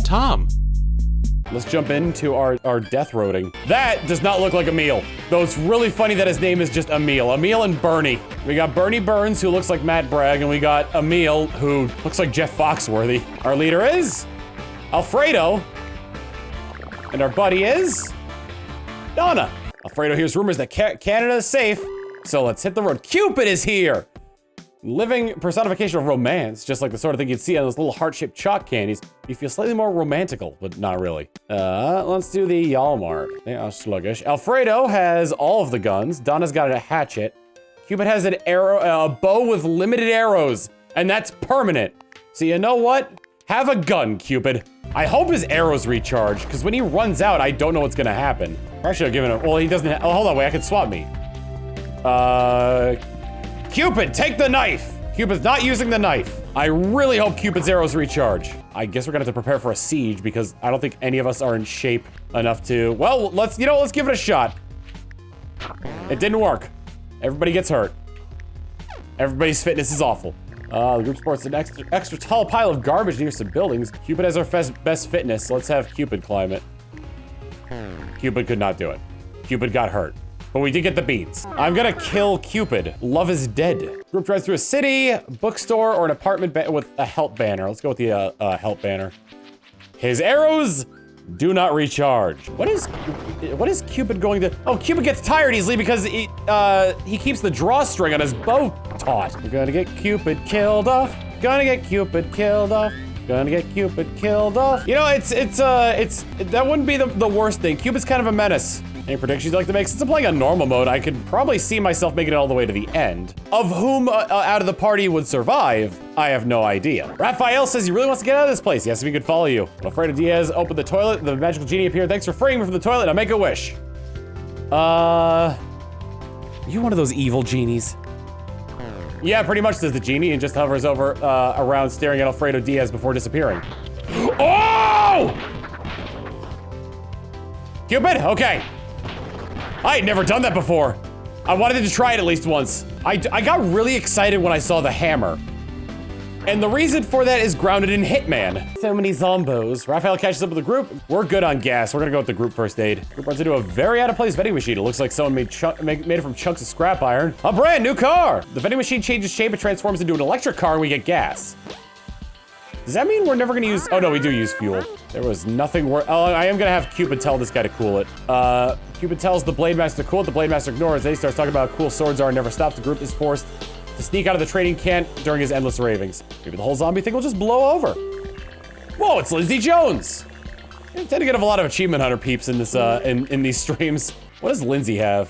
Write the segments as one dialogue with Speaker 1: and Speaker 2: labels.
Speaker 1: Tom?
Speaker 2: Let's jump into our death roading. That does not look like a meal. Though it's really funny that his name is just Emil. Emil and Bernie. We got Bernie Burns, who looks like Matt Bragg, and we got Emil, who looks like Jeff Foxworthy. Our leader is Alfredo. And our buddy is Donna. Alfredo hears rumors that Canada is safe, so let's hit the road. Cupid is here! Living personification of romance, just like the sort of thing you'd see on those little heart-shaped chalk candies. You feel slightly more romantical, but not really. Let's do the Yalmart. They are sluggish. Alfredo has all of the guns. Donna's got a hatchet. Cupid has an arrow, a bow with limited arrows, and that's permanent. So you know what? Have a gun, Cupid. I hope his arrows recharge, because when he runs out, I don't know what's gonna happen. I should have given him, well, he doesn't oh, hold on, wait, I can swap me. Cupid, take the knife! Cupid's not using the knife. I really hope Cupid's arrows recharge. I guess we're gonna have to prepare for a siege because I don't think any of us are in shape enough to, well, let's give it a shot. It didn't work. Everybody gets hurt. Everybody's fitness is awful. The group sports an extra tall pile of garbage near some buildings. Cupid has our best fitness, so let's have Cupid climb it. Cupid could not do it. Cupid got hurt. But we did get the beans. I'm gonna kill Cupid. Love is dead. Group drives through a city, bookstore, or an apartment with a help banner. Let's go with the help banner. His arrows do not recharge. What is Cupid going to? Oh, Cupid gets tired easily because he keeps the drawstring on his bow taut. We're gonna get Cupid killed off. Gonna get Cupid killed off. Gonna get Cupid killed off. You know, that wouldn't be the worst thing. Cupid's kind of a menace. Any predictions you'd like to make? Since I'm playing on normal mode, I could probably see myself making it all the way to the end. Of whom out of the party would survive, I have no idea. Raphael says he really wants to get out of this place. Yes, if he could follow you. Alfredo Diaz opened the toilet. The magical genie appeared. Thanks for freeing me from the toilet. Now make a wish. Are you one of those evil genies? Yeah, pretty much, says the genie, and just hovers over around staring at Alfredo Diaz before disappearing. Oh! Cupid? Okay. I had never done that before. I wanted to try it at least once. I got really excited when I saw the hammer. And the reason for that is grounded in Hitman. So many zombos. Raphael catches up with the group. We're good on gas. We're gonna go with the group first aid. Group runs into a very out-of-place vending machine. It looks like someone made it from chunks of scrap iron. A brand new car! The vending machine changes shape and transforms into an electric car and we get gas. Does that mean we're never gonna use, oh no, we do use fuel. There was nothing worth, oh, I am gonna have Cupid tell this guy to cool it. Cupid tells the Blade Master to cool it, the Blade Master ignores. Then he starts talking about how cool swords are and never stops. The group is forced to sneak out of the trading camp during his endless ravings. Maybe the whole zombie thing will just blow over. Whoa, it's Lindsay Jones! I tend to get a lot of achievement hunter peeps in this, in these streams. What does Lindsay have?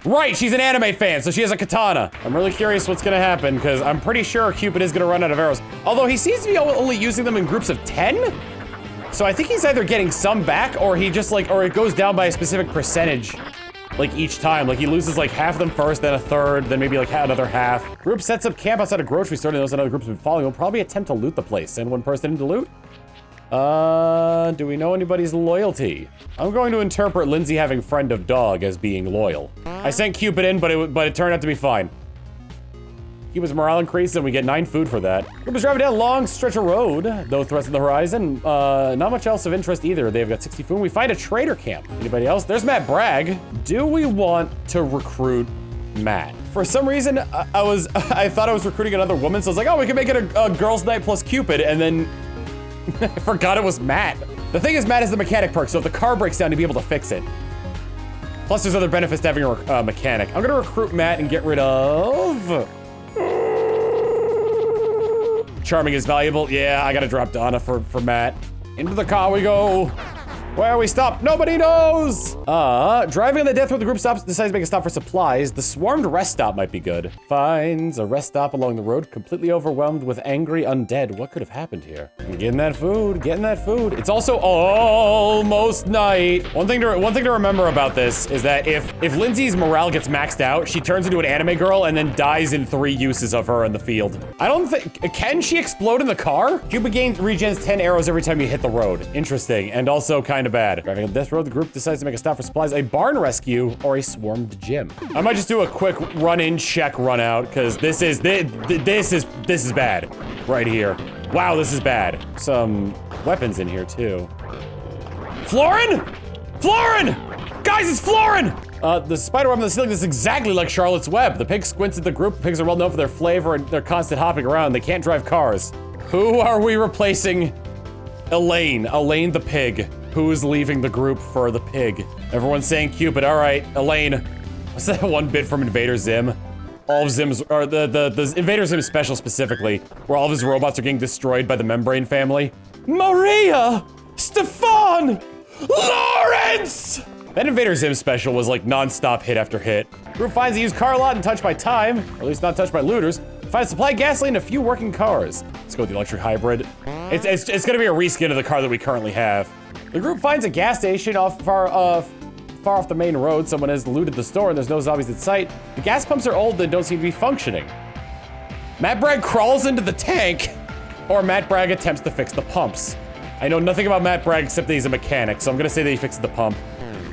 Speaker 2: Right, she's an anime fan, so she has a katana. I'm really curious what's gonna happen, because I'm pretty sure Cupid is gonna run out of arrows. Although he seems to be only using them in groups of 10? So I think he's either getting some back, or he just like, or it goes down by a specific percentage, like each time. Like he loses like half of them first, then a third, then maybe like another half. Group sets up camp outside a grocery store, and those another group's been following. Will probably attempt to loot the place. Send one person in to loot. Do we know anybody's loyalty? I'm going to interpret Lindsay having friend of dog as being loyal. I sent Cupid in, but it turned out to be fine. Cupid's morale increased, and we get 9 food for that. Group is driving down a long stretch of road, though threats on the horizon. Not much else of interest either. They've got 60 food. We find a trader camp. Anybody else? There's Matt Bragg. Do we want to recruit Matt? For some reason, I thought I was recruiting another woman, so I was like, oh, we can make it a girls' night plus Cupid, and then I forgot it was Matt. The thing is, Matt is the mechanic perk, so if the car breaks down, to be able to fix it. Plus, there's other benefits to having a mechanic. I'm gonna recruit Matt and get rid of... Charming is valuable. Yeah, I gotta drop Donna for Matt. Into the car we go. Where we stop, nobody knows! Driving on the death road, the group decides to make a stop for supplies. The swarmed rest stop might be good. Finds a rest stop along the road, completely overwhelmed with angry undead. What could have happened here? Getting that food, getting that food. It's also almost night. One thing to remember about this is that if Lindsay's morale gets maxed out, she turns into an anime girl and then dies in 3 uses of her in the field. I don't think, can she explode in the car? Cupid regens 10 arrows every time you hit the road. Interesting, and also kind of bad. Driving on this road, the group decides to make a stop for supplies, a barn rescue, or a swarmed gym. I might just do a quick run-in, check, run-out, because this is bad right here. Wow, this is bad. Some weapons in here, too. Florin? Florin! Guys, it's Florin! The spider web on the ceiling is exactly like Charlotte's Web. The pig squints at the group. Pigs are well known for their flavor and their constant hopping around. They can't drive cars. Who are we replacing? Elaine. Elaine the pig. Who's leaving the group for the pig? Everyone's saying Cupid. All right, Elaine. What's that one bit from Invader Zim? All of Zim's, or the Invader Zim special specifically, where all of his robots are getting destroyed by the Membrane family. Maria! Stefan! Lawrence! That Invader Zim special was like non-stop hit after hit. Group finds a used car lot untouched by time, or at least not touched by looters. Finds supply gasoline and a few working cars. Let's go with the electric hybrid. It's gonna be a reskin of the car that we currently have. The group finds a gas station far off the main road. Someone has looted the store and there's no zombies in sight. The gas pumps are old and don't seem to be functioning. Matt Bragg crawls into the tank, or Matt Bragg attempts to fix the pumps. I know nothing about Matt Bragg except that he's a mechanic, so I'm gonna say that he fixed the pump.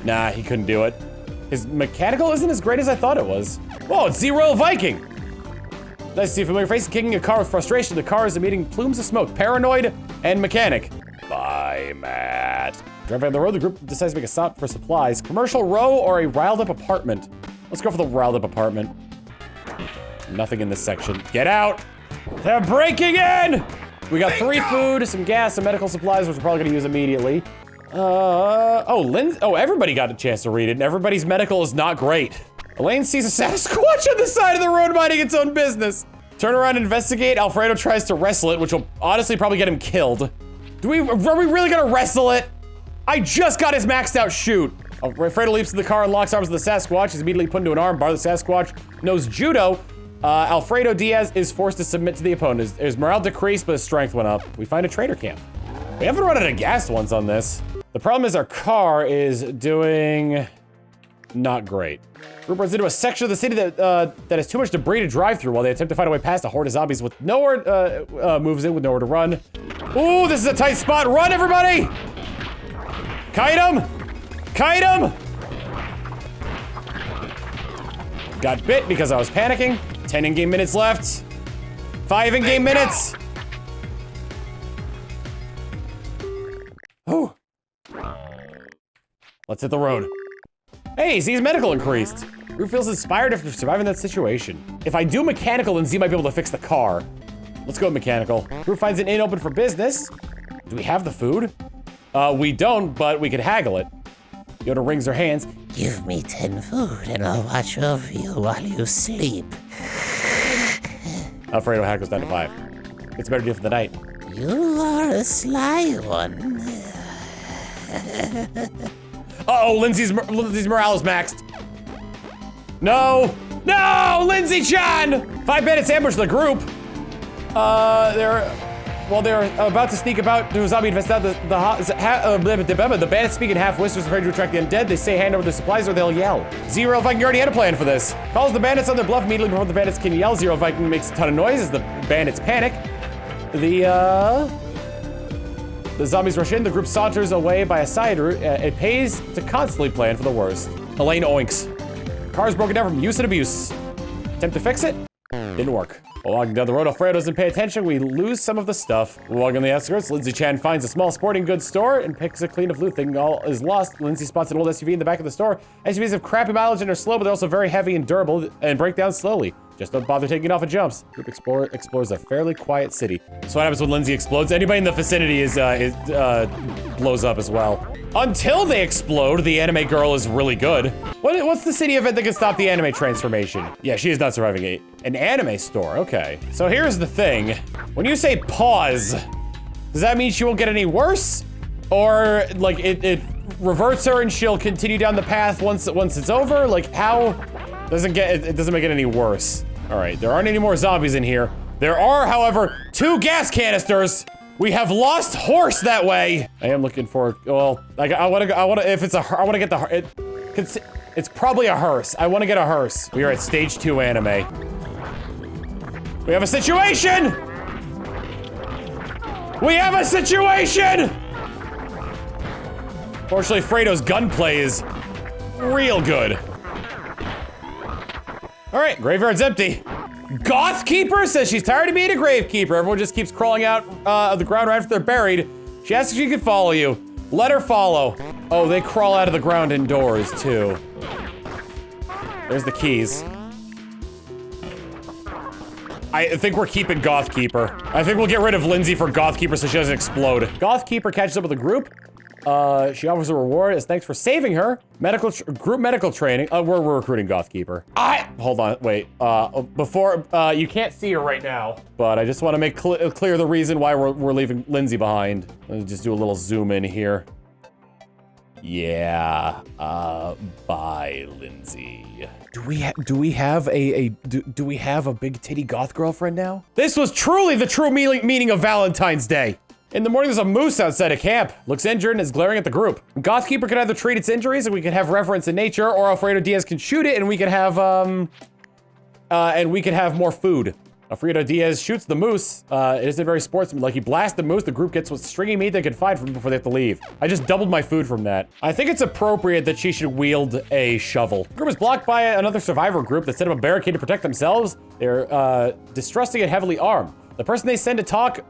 Speaker 2: Nah, he couldn't do it. His mechanical isn't as great as I thought it was. Whoa, it's Zero Viking! Nice to see a familiar face kicking a car with frustration. The car is emitting plumes of smoke. Paranoid and mechanic. Bye, Matt. Driving on the road, the group decides to make a stop for supplies. Commercial row or a riled up apartment? Let's go for the riled up apartment. Nothing in this section. Get out! They're breaking in! We got 3 food, some gas, some medical supplies, which we're probably gonna use immediately. Everybody got a chance to read it, and everybody's medical is not great. Elaine sees a Sasquatch on the side of the road minding its own business. Turn around and investigate. Alfredo tries to wrestle it, which will honestly probably get him killed. Are we really gonna wrestle it? I just got his maxed out shoot. Alfredo leaps in the car and locks arms with the Sasquatch. He's immediately put into an arm bar. The Sasquatch knows judo. Alfredo Diaz is forced to submit to the opponent. His morale decreased, but his strength went up. We find a trader camp. We haven't run out of gas once on this. The problem is our car is doing not great. Group runs into a section of the city that has too much debris to drive through while they attempt to find a way past a horde of zombies with nowhere, moves in with nowhere to run. Ooh, this is a tight spot. Run, everybody! Kite him! Kite him! Got bit because I was panicking. 10 in-game minutes left. 5 in-game minutes. Oh. Let's hit the road. Hey, Z's medical increased. Group feels inspired after surviving that situation. If I do mechanical, then Z might be able to fix the car. Let's go with mechanical. Group finds an inn open for business. Do we have the food? We don't, but we could haggle it. Yoda wrings her hands.
Speaker 1: Give me 10 food and I'll watch over you while you sleep.
Speaker 2: Alfredo haggles down to 5. It's a better deal for the night.
Speaker 1: You are a sly one.
Speaker 2: Uh-oh, Lindsay's morale is maxed. No! No! Lindsay-chan! 5 bandits ambush the group. They're about to sneak about to a zombie infested the bandits speak in half whispers afraid to attract the undead. They say hand over their supplies or they'll yell. Zero Viking already had a plan for this. Calls the bandits on their bluff immediately before the bandits can yell. Zero Viking makes a ton of noise as the bandits panic. The zombies rush in. The group saunters away by a side route. It pays to constantly plan for the worst. Elaine oinks. Car's broken down from use and abuse. Attempt to fix it? Didn't work. While walking down the road, Alfredo doesn't pay attention. We lose some of the stuff. Walking on the outskirts, Lindsay Chan finds a small sporting goods store and picks a clean of loot. Thinking all is lost, Lindsay spots an old SUV in the back of the store. SUVs have crappy mileage and are slow, but they're also very heavy and durable and break down slowly. Just don't bother taking off at jumps. Group explores a fairly quiet city. So what happens when Lindsay explodes? Anybody in the vicinity blows up as well. Until they explode, the anime girl is really good. What's the city event that can stop the anime transformation? Yeah, she is not surviving an anime store, okay. So here's the thing. When you say pause, does that mean she won't get any worse? Or like it reverts her and she'll continue down the path once it's over? Like how? It doesn't make it any worse. All right, there aren't any more zombies in here. There are, however, 2 gas canisters. We have lost horse that way. I am looking for, well, like I want to get the, it's probably a hearse. I want to get a hearse. We are at stage 2 anime. We have a situation. We have a situation. Fortunately, Fredo's gunplay is real good. All right, graveyard's empty. Goth Keeper says she's tired of being a gravekeeper. Everyone just keeps crawling out of the ground right after they're buried. She asks if she can follow you. Let her follow. Oh, they crawl out of the ground indoors, too. There's the keys. I think we're keeping Goth Keeper. I think we'll get rid of Lindsay for Goth Keeper so she doesn't explode. Goth Keeper catches up with the group. She offers a reward as thanks for saving her. Group medical training. We're recruiting Goth Keeper. Hold on, wait. Before, you can't see her right now, but I just want to make clear the reason why we're leaving Lindsay behind. Let me just do a little zoom in here. Yeah, bye, Lindsay. Do we have a big titty goth girlfriend now? This was truly the true meaning of Valentine's Day. In the morning, there's a moose outside of camp. Looks injured and is glaring at the group. Goth Keeper can either treat its injuries and we can have reverence in nature, or Alfredo Diaz can shoot it and we can have, more food. Alfredo Diaz shoots the moose. It isn't very sportsmanlike. He blasts the moose. The group gets what stringy meat they can find from before they have to leave. I just doubled my food from that. I think it's appropriate that she should wield a shovel. The group is blocked by another survivor group that set up a barricade to protect themselves. They're distrusting and heavily armed. The person they send to talk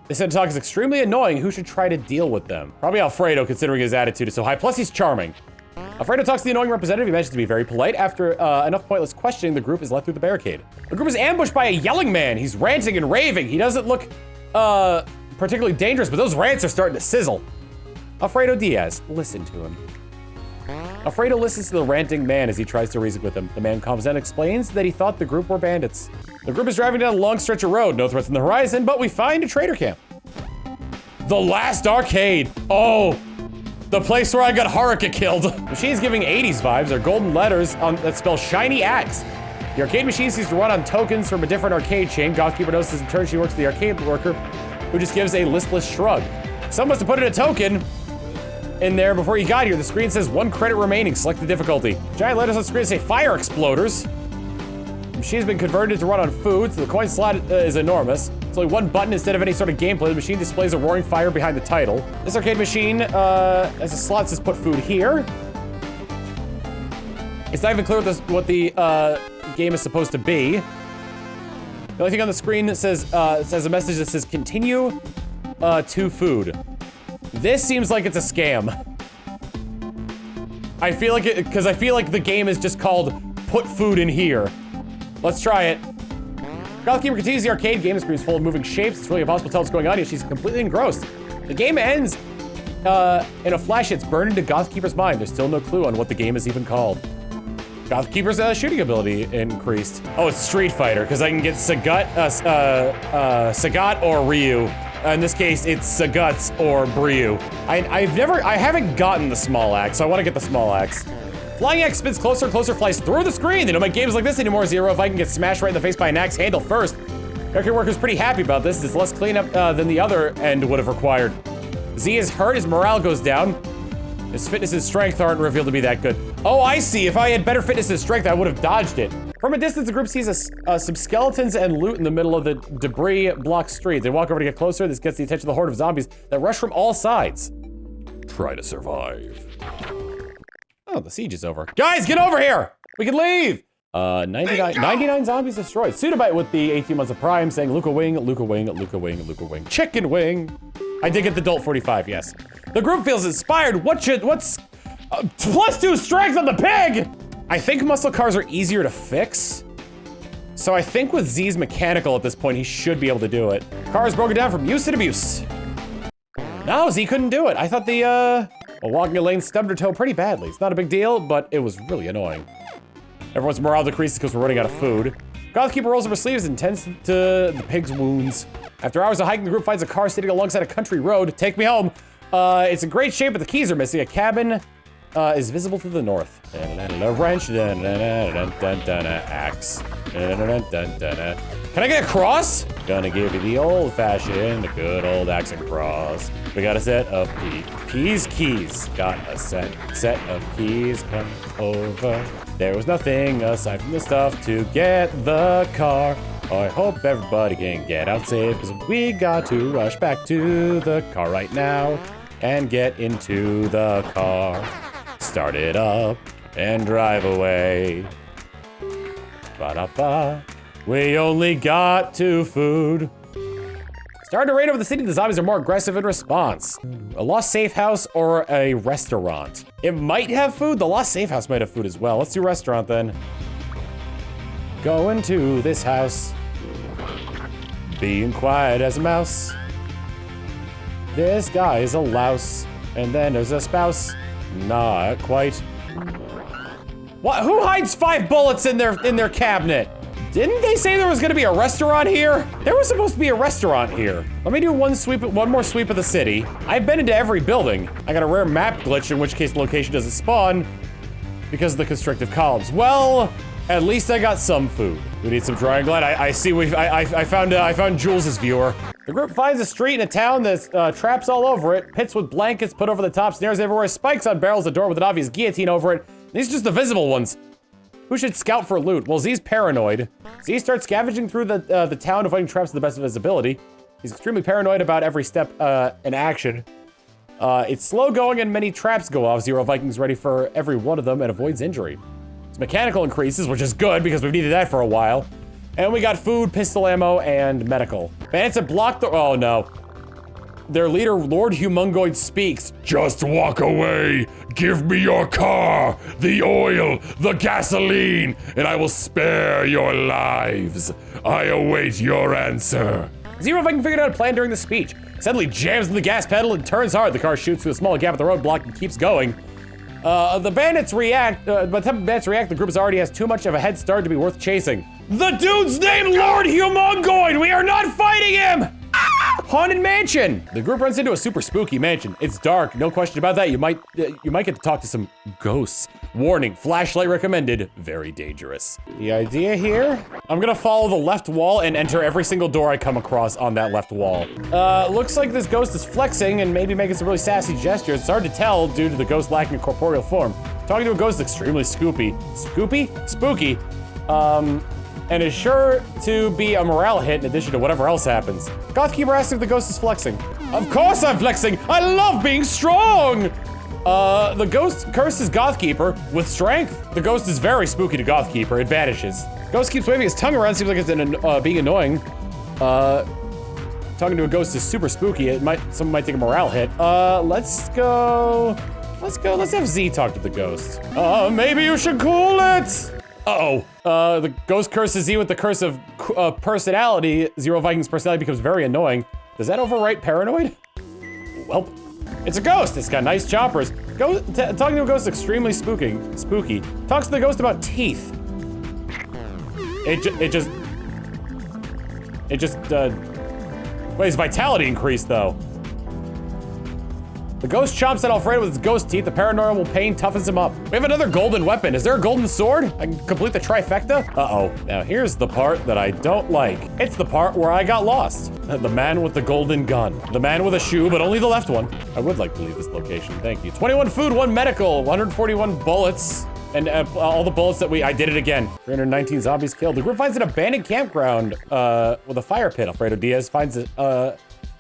Speaker 2: is extremely annoying. Who should try to deal with them? Probably Alfredo, considering his attitude is so high. Plus, he's charming. Alfredo talks to the annoying representative. He manages to be very polite. After enough pointless questioning, the group is let through the barricade. The group is ambushed by a yelling man. He's ranting and raving. He doesn't look particularly dangerous, but those rants are starting to sizzle. Alfredo Diaz, listen to him. Alfredo listens to the ranting man as he tries to reason with him. The man calms down and explains that he thought the group were bandits. The group is driving down a long stretch of road. No threats on the horizon, but we find a trader camp. The last arcade. Oh, the place where I got Haruka killed. Machine's giving 80s vibes. They're golden letters that spell shiny axe. The arcade machine seems to run on tokens from a different arcade chain. Goth Keeper notices in turn she works for the arcade worker, who just gives a listless shrug. Someone must have put in a token in there before you got here. The screen says 1 credit remaining. Select the difficulty. Giant letters on the screen say fire exploders. The machine's been converted to run on food, so the coin slot is enormous. It's only 1 button instead of any sort of gameplay. The machine displays a roaring fire behind the title. This arcade machine has a slot that says put food here. It's not even clear what the game is supposed to be. The only thing on the screen that says a message that says continue to food. This seems like it's a scam. I feel like because I feel like the game is just called put food in here. Let's try it. Goth Keeper continues the arcade game. The screen is full of moving shapes. It's really impossible to tell what's going on here. She's completely engrossed. The game ends in a flash. It's burned into Goth Keeper's mind. There's still no clue on what the game is even called. Goth Keeper's shooting ability increased. Oh, it's Street Fighter, because I can get Sagat or Ryu. In this case, it's Saguts or Bryu. I haven't gotten the small axe, so I want to get the small axe. Flying axe spins closer and closer, flies through the screen. They don't make games like this anymore, Zero. If I can get smashed right in the face by an axe handle first. Arcade worker's pretty happy about this. It's less cleanup than the other end would have required. Z is hurt, his morale goes down. His fitness and strength aren't revealed to be that good. Oh, I see. If I had better fitness and strength, I would have dodged it. From a distance, the group sees some skeletons and loot in the middle of the debris-blocked street. They walk over to get closer. This gets the attention of the horde of zombies that rush from all sides. Try to survive. Oh, the siege is over. Guys, get over here! We can leave! 99 zombies destroyed. Sudabite with the 18 months of Prime saying Luca Wing, Luca Wing, Luca Wing, Luca Wing. Chicken Wing! I did get the Dolt 45, yes. The group feels inspired. What's +2 strength on the pig? I think muscle cars are easier to fix. So I think with Z's mechanical at this point, he should be able to do it. Car is broken down from use and abuse. No, Z couldn't do it. I thought the walking a lane stubbed her toe pretty badly. It's not a big deal, but it was really annoying. Everyone's morale decreases because we're running out of food. Goth Keeper rolls up her sleeves and tends to the pig's wounds. After hours of hiking, the group finds a car sitting alongside a country road. Take me home. It's in great shape, but the keys are missing. A cabin is visible to the north. A wrench, axe. Can I get a cross? Gonna give you the old-fashioned, good old axe and cross. We got a set of keys. Got a set of keys. Come over. There was nothing aside from the stuff to get the car. I hope everybody can get out safe, because we got to rush back to the car right now and get into the car. Start it up and drive away. Ba-da-ba, We only got 2 food. Starting to rain over the city, the zombies are more aggressive in response. A lost safe house or a restaurant? It might have food. The lost safe house might have food as well. Let's do restaurant then. Going to this house. Being quiet as a mouse. This guy is a louse. And then there's a spouse. Not quite. What? Who hides 5 bullets in their cabinet? Didn't they say there was gonna be a restaurant here? There was supposed to be a restaurant here. Let me do one more sweep of the city. I've been into every building. I got a rare map glitch, in which case the location doesn't spawn because of the constrictive columns. Well, at least I got some food. We need some drying glide. I see I found Jules's viewer. The group finds a street in a town that's traps all over it, pits with blankets put over the top, snares everywhere, spikes on barrels, a door with an obvious guillotine over it. These are just the visible ones. Who should scout for loot? Well, Z's paranoid. Z starts scavenging through the town, avoiding traps to the best of his ability. He's extremely paranoid about every step in action. It's slow going and many traps go off. Zero Vikings ready for every one of them and avoids injury. His mechanical increases, which is good because we've needed that for a while. And we got food, pistol ammo, and medical. Bandits have blocked the- oh no. Their leader, Lord Humongoid, speaks.
Speaker 3: Just walk away. Give me your car, the oil, the gasoline, and I will spare your lives. I await your answer.
Speaker 2: Zero Viking figured out a plan during the speech. Suddenly jams on the gas pedal and turns hard. The car shoots through a small gap at the roadblock and keeps going. The bandits react. By the time the bandits react, the group already has too much of a head start to be worth chasing. The dude's named Lord Humongoid. We are not fighting him. Haunted mansion! The group runs into a super spooky mansion. It's dark, no question about that. You might get to talk to some ghosts. Warning, flashlight recommended, very dangerous. The idea here, I'm gonna follow the left wall and enter every single door I come across on that left wall. Looks like this ghost is flexing and maybe making some really sassy gestures. It's hard to tell due to the ghost lacking a corporeal form. Talking to a ghost is extremely spooky, and is sure to be a morale hit in addition to whatever else happens. Gothkeeper asks if the ghost is flexing. Of course I'm flexing! I love being strong! The ghost curses Gothkeeper with strength. The ghost is very spooky to Gothkeeper, it vanishes. Ghost keeps waving his tongue around, seems like it's being annoying. Talking to a ghost is super spooky, someone might take a morale hit. Let's have Z talk to the ghost. Maybe you should cool it! Uh-oh. The ghost curses Z with the curse of personality. Zero Vikings personality becomes very annoying. Does that overwrite paranoid? Welp. It's a ghost. It's got nice choppers. Talking to a ghost is extremely spooky. Talks to the ghost about teeth. Wait, his vitality increased though. The ghost chomps at Alfredo with his ghost teeth. The paranormal pain toughens him up. We have another golden weapon. Is there a golden sword? I can complete the trifecta? Uh-oh. Now here's the part that I don't like. It's the part where I got lost. The man with the golden gun. The man with a shoe, but only the left one. I would like to leave this location, thank you. 21 food, 1 medical, 141 bullets. And all the bullets that I did it again. 319 zombies killed. The group finds an abandoned campground with a fire pit. Alfredo Diaz finds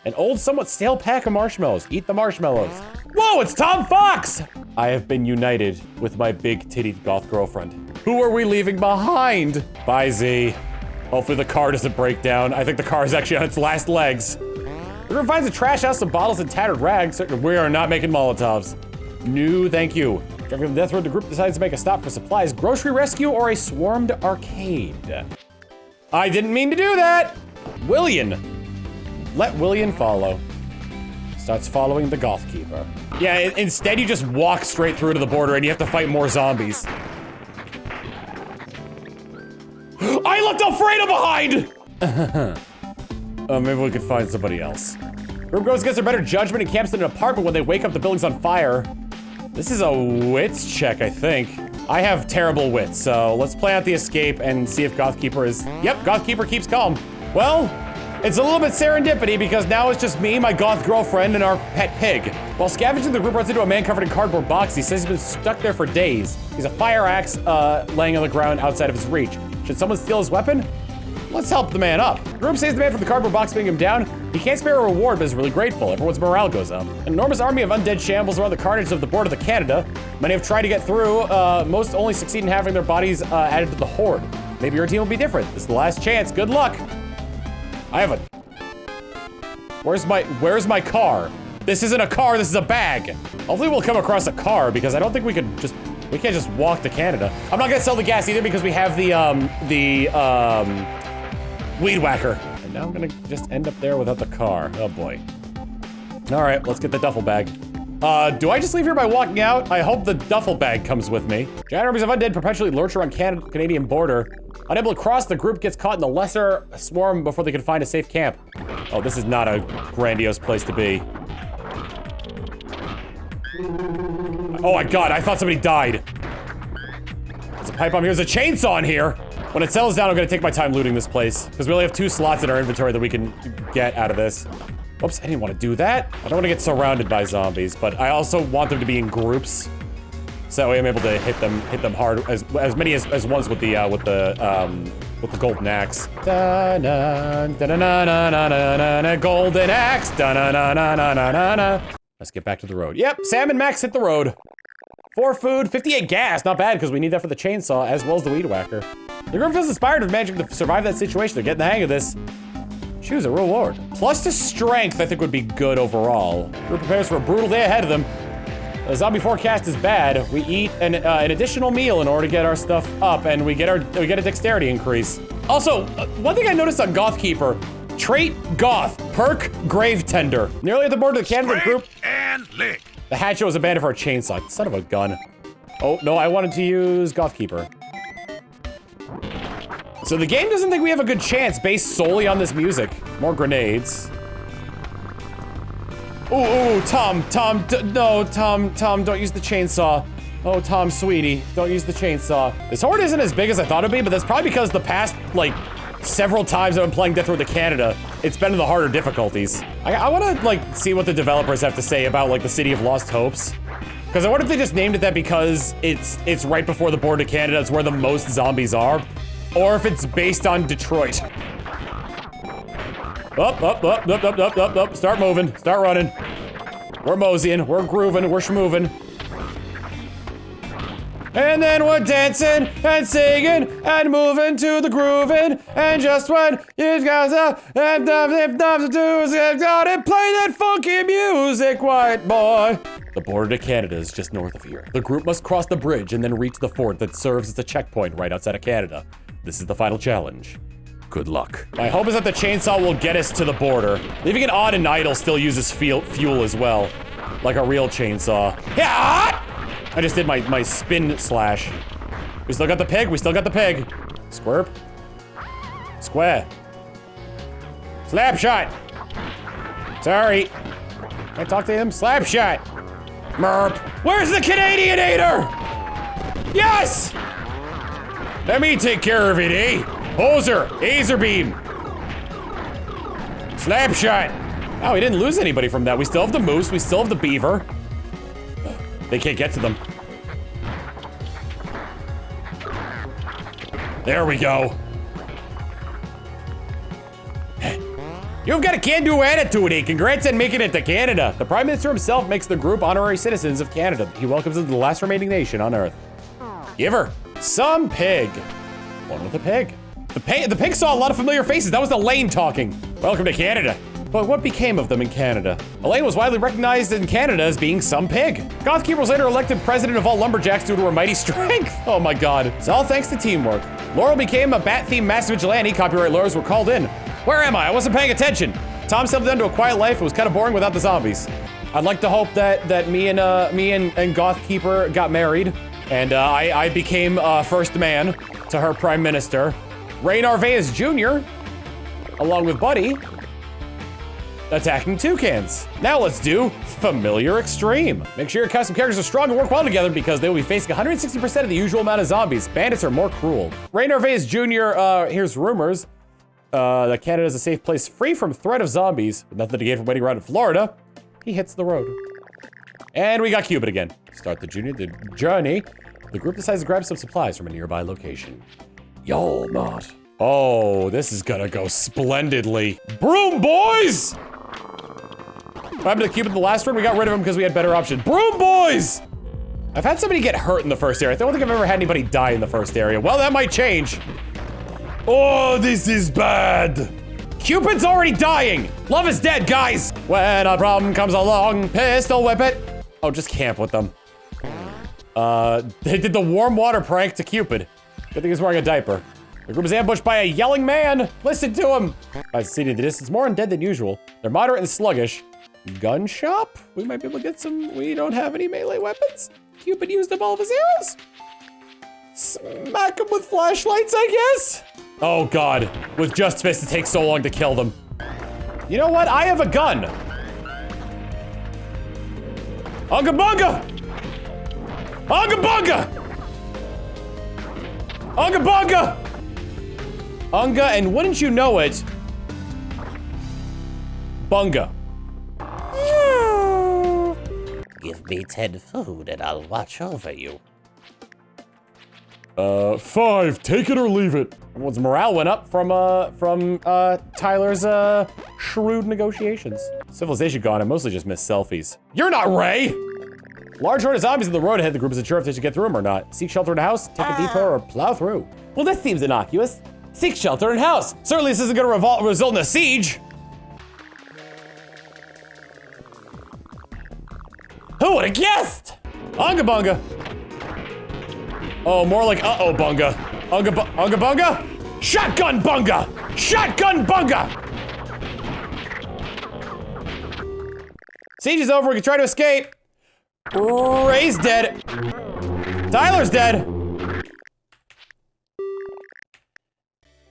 Speaker 2: an old, somewhat stale pack of marshmallows. Eat the marshmallows. Whoa, it's Tom Fox! I have been united with my big-tittied goth girlfriend. Who are we leaving behind? Bye, Z. Hopefully the car doesn't break down. I think the car is actually on its last legs. The group finds a trash house, some bottles and tattered rags. We are not making Molotovs. No, thank you. Driving on the death road, the group decides to make a stop for supplies, grocery rescue, or a swarmed arcade. I didn't mean to do that! William. Let William follow. Starts following the Gothkeeper. Yeah, instead you just walk straight through to the border and you have to fight more zombies. I left Alfredo behind! Maybe we could find somebody else. Group goes against their better judgment and camps in an apartment. When they wake up, the building's on fire. This is a wits check, I think. I have terrible wits, so let's plan out the escape and see if Gothkeeper is... Yep, Gothkeeper keeps calm. Well, it's a little bit serendipity because now it's just me, my goth girlfriend, and our pet pig. While scavenging, the group runs into a man covered in cardboard box. He says he's been stuck there for days. He's a fire axe laying on the ground outside of his reach. Should someone steal his weapon? Let's help the man up. The group saves the man from the cardboard box being him down. He can't spare a reward, but is really grateful. Everyone's morale goes up. An enormous army of undead shambles around the carnage of the border of Canada. Many have tried to get through, most only succeed in having their bodies added to the horde. Maybe your team will be different. This is the last chance. Good luck. I have a... Where's my car? This isn't a car, this is a bag. Hopefully we'll come across a car because I don't think we can't just walk to Canada. I'm not gonna sell the gas either because we have the weed whacker. And now I'm gonna just end up there without the car. Oh boy. All right, let's get the duffel bag. Do I just leave here by walking out? I hope the duffel bag comes with me. Giant armies of undead perpetually lurch around Canadian border. Unable to cross, the group gets caught in the lesser swarm before they can find a safe camp. Oh, this is not a grandiose place to be. Oh my god, I thought somebody died. There's a pipe bomb here, there's a chainsaw in here. When it settles down, I'm gonna take my time looting this place because we only have 2 slots in our inventory that we can get out of this. Oops, I didn't want to do that. I don't want to get surrounded by zombies, but I also want them to be in groups. So that way I'm able to hit them hard, as many as once with the golden axe. Golden axe. Let's get back to the road. Yep, Sam and Max hit the road. 4 food, 58 gas. Not bad because we need that for the chainsaw as well as the weed whacker. The group feels inspired of managing to survive that situation. They're getting the hang of this. Choose a reward. Plus to strength, I think would be good overall. Group prepares for a brutal day ahead of them. The zombie forecast is bad. We eat an additional meal in order to get our stuff up, and we get a dexterity increase. Also, one thing I noticed on Goth Keeper, trait Goth, perk Grave Tender. Nearly at the border of the Canada group.
Speaker 3: And lick.
Speaker 2: The hatchet was abandoned for a chainsaw. Son of a gun. Oh no, I wanted to use Goth Keeper. So the game doesn't think we have a good chance based solely on this music. More grenades. Ooh, Tom, don't use the chainsaw. Oh, Tom, sweetie, don't use the chainsaw. This horde isn't as big as I thought it'd be, but that's probably because the past, like, several times I've been playing Death Road to Canada, it's been in the harder difficulties. I wanna, like, see what the developers have to say about, like, the City of Lost Hopes. Because I wonder if they just named it that because it's right before the border to Canada, it's where the most zombies are. Or if it's based on Detroit. Up. Start moving. Start running. We're moseying. We're grooving. We're schmooving. And then we're dancing and singing and moving to the grooving. And just when you guys have nothing to do is get out and play that funky music, white boy. The border to Canada is just north of here. The group must cross the bridge and then reach the fort that serves as a checkpoint right outside of Canada. This is the final challenge. Good luck. My hope is that the chainsaw will get us to the border. Leaving it on and idle still uses fuel as well. Like a real chainsaw. Yeah! I just did my spin slash. We still got the pig. We still got the pig. Squirp. Square. Slap shot. Sorry. Can I talk to him? Slap shot. Merp. Where's the Canadianator? Yes! Let me take care of it, eh? Hoser, Azer beam. Slap shot. Oh, we didn't lose anybody from that. We still have the moose. We still have the beaver. They can't get to them. There we go. You've got a can-do attitude, eh? Congrats on making it to Canada. The Prime Minister himself makes the group honorary citizens of Canada. He welcomes them to the last remaining nation on Earth. Give her some pig. One with a pig. The pig saw a lot of familiar faces. That was Elaine talking. Welcome to Canada. But what became of them in Canada? Elaine was widely recognized in Canada as being some pig. Goth Keeper was later elected president of all lumberjacks due to her mighty strength. Oh my god. It's all thanks to teamwork. Laurel became a bat-themed massive vigilante. Copyright lawyers were called in. Where am I? I wasn't paying attention. Tom settled down to a quiet life. It was kind of boring without the zombies. I'd like to hope that me and Goth Keeper got married. And I became first man to her prime minister. Ray Narvaez Jr., along with Buddy, attacking toucans. Now let's do Familiar Extreme. Make sure your custom characters are strong and work well together because they will be facing 160% of the usual amount of zombies. Bandits are more cruel. Ray Narvaez Jr. Here's rumors that Canada is a safe place free from threat of zombies, with nothing to gain from waiting around in Florida. He hits the road. And we got Cupid again. Start the journey. The group decides to grab some supplies from a nearby location. Y'all not. Oh, this is gonna go splendidly. Broom boys! What happened to Cupid in the last run? We got rid of him because we had better options. Broom boys! I've had somebody get hurt in the first area. I don't think I've ever had anybody die in the first area. Well, that might change.
Speaker 3: Oh, this is bad.
Speaker 2: Cupid's already dying. Love is dead, guys. When a problem comes along, pistol whip it. Oh, just camp with them. They did the warm water prank to Cupid. Good thing he's wearing a diaper. The group is ambushed by a yelling man. Listen to him. Guys, seen in the distance, more undead than usual. They're moderate and sluggish. Gun shop? We might be able to get some. We don't have any melee weapons. Cupid used up all of his arrows. Smack him with flashlights, I guess. Oh God, with just fists, it takes so long to kill them. You know what? I have a gun. Unga bunga! Unga bunga! Unga bunga! Unga, and wouldn't you know it, bunga.
Speaker 1: Give me 10 food and I'll watch over you.
Speaker 3: 5, take it or leave it.
Speaker 2: Everyone's morale went up from Tyler's shrewd negotiations. Civilization gone, I mostly just miss selfies. You're not Ray! Large horde of zombies in the road ahead. The group isn't sure if they should get through them or not. Seek shelter in a house, take a detour, or plow through. Well, this seems innocuous. Seek shelter in a house. Certainly this isn't gonna result in a siege. Who would've guessed? Unga bunga. Oh, more like uh-oh bunga. Unga bunga? Shotgun bunga! Shotgun bunga! Siege is over, we can try to escape. Ray's dead. Tyler's dead.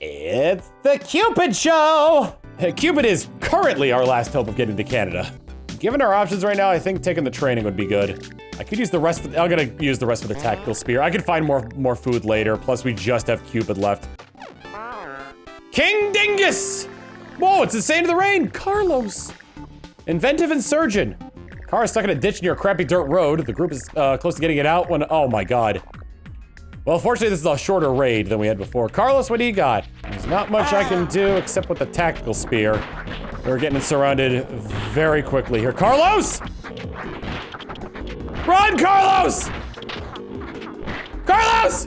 Speaker 2: It's the Cupid show! Cupid is currently our last hope of getting to Canada. Given our options right now, I think taking the training would be good. I could use the rest for I'm gonna use the rest for the tactical spear. I could find more food later, plus we just have Cupid left. King Dingus! Whoa, it's insane to the rain! Carlos! Inventive and surgeon. Car is stuck in a ditch near a crappy dirt road. The group is close to getting it out when, oh my God. Well, fortunately, this is a shorter raid than we had before. Carlos, what do you got? There's not much I can do except with the tactical spear. We're getting surrounded very quickly here. Carlos! Run, Carlos! Carlos!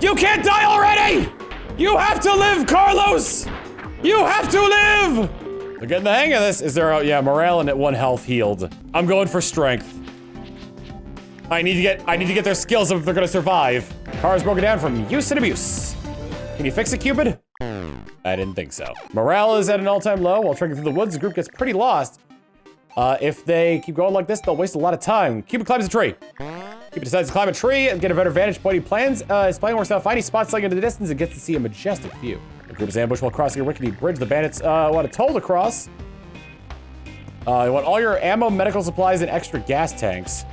Speaker 2: You can't die already! You have to live, Carlos! You have to live! They're getting the hang of this. Is there yeah, morale and at 1 health healed. I'm going for strength. I need to get their skills if they're gonna survive. Car is broken down from use and abuse. Can you fix it, Cupid? I didn't think so. Morale is at an all-time low. While trekking through the woods, the group gets pretty lost. If they keep going like this, they'll waste a lot of time. Cupid climbs a tree. Cupid decides to climb a tree and get a better vantage point. He plans, his plan works out fine. He spots something into the distance and gets to see a majestic view. The group is ambushed while crossing a rickety bridge. The bandits want a toll to cross. You want all your ammo, medical supplies, and extra gas tanks.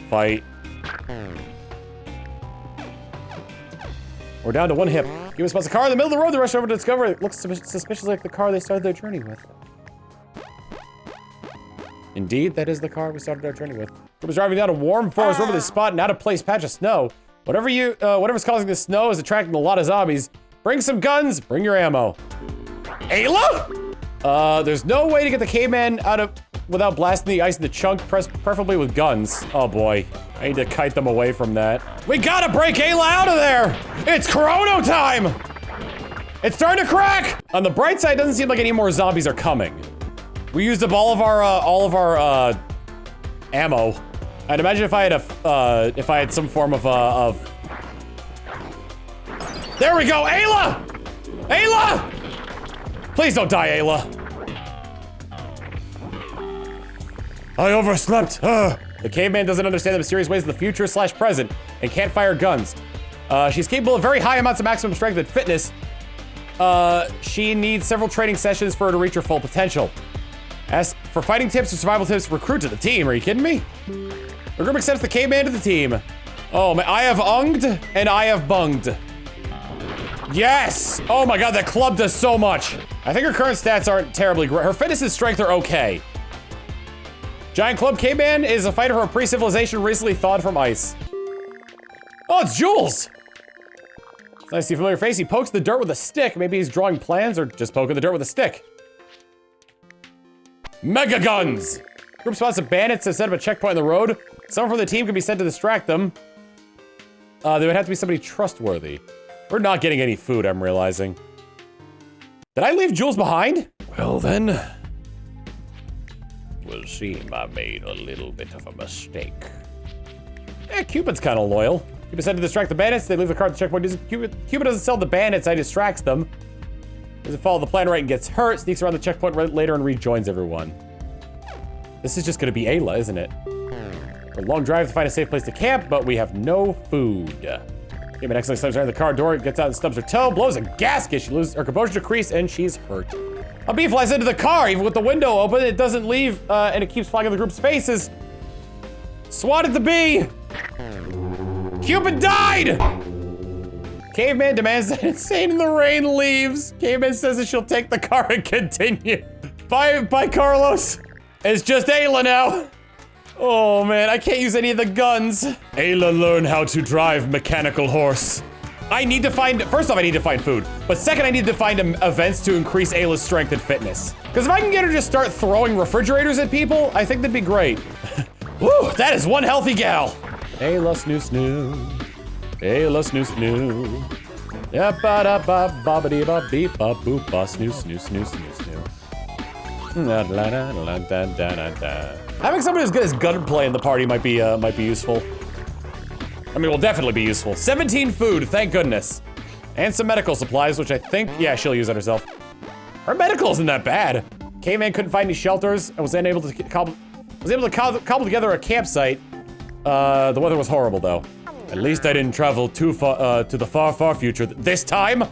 Speaker 2: Fight. We're down to 1 hip. Cupid spots a car in the middle of the road. They rush over to discover it. Looks suspiciously like the car they started their journey with. Indeed, that is the car we started our journey with. Group is driving down a warm forest road with a spot and out of place patch of snow. Whatever's causing the snow is attracting a lot of zombies. Bring some guns, bring your ammo. Ayla? There's no way to get the caveman out of without blasting the ice in the chunk, preferably with guns. Oh boy, I need to kite them away from that. We gotta break Ayla out of there! It's chrono time! It's starting to crack! On the bright side, it doesn't seem like any more zombies are coming. We used up all of our ammo. I'd imagine if I had some form of there we go, Ayla! Ayla! Please don't die, Ayla. I overslept. The caveman doesn't understand the mysterious ways of the future / present and can't fire guns. She's capable of very high amounts of maximum strength and fitness. She needs several training sessions for her to reach her full potential. As for fighting tips or survival tips, recruit to the team. Are you kidding me? The group accepts the caveman to the team. Oh man, I have unged and I have bunged. Yes! Oh my God, that club does so much. I think her current stats aren't terribly great. Her fitness and strength are okay. Giant Club Caveman is a fighter from a pre-civilization recently thawed from ice. Oh, it's Jules! It's nice to see a familiar face. He pokes the dirt with a stick. Maybe he's drawing plans or just poking the dirt with a stick. Mega guns! Group spots of bandits to set up a checkpoint in the road. Someone from the team can be sent to distract them. They would have to be somebody trustworthy. We're not getting any food, I'm realizing. Did I leave Jules behind? Well then. Will seem I made a little bit of a mistake. Cupid's kind of loyal. Cupid said to distract the bandits, they leave the car at the checkpoint. Cupid doesn't sell the bandits, I distracts them. Doesn't follow the plan right and gets hurt, sneaks around the checkpoint later and rejoins everyone. This is just gonna be Ayla, isn't it? A long drive to find a safe place to camp, but we have no food. Cupid accidentally slams around the car door, gets out and stubs her toe, blows a gasket, she loses her composure decrease, and she's hurt. A bee flies into the car, even with the window open, it doesn't leave, and it keeps flying in the group's faces. Swat at the bee! Cupid died! Caveman demands that Insane in the Rain leaves. Caveman says that she'll take the car and continue. Bye, Carlos. It's just Ayla now. Oh man, I can't use any of the guns. Ayla, learn how to drive mechanical horse. I need to find, first off, I need to find food. But second, I need to find events to increase Ayla's strength and fitness. Because if I can get her to just start throwing refrigerators at people, I think that'd be great. Woo, that is one healthy gal. Ayla snoo snoo. Ayla snoo snoo. Ya ba da ba ba ba dee ba beep ba boop ba snoo snoo snoo snoo snoo. La la la la da da da da. Having somebody as good as gunplay in the party might be useful. I mean, will definitely be useful. 17 food, thank goodness. And some medical supplies, which I think, yeah, she'll use on herself. Her medical isn't that bad. Caveman couldn't find any shelters and was able to cobble together a campsite. The weather was horrible though. At least I didn't travel too far to the far, far future this time.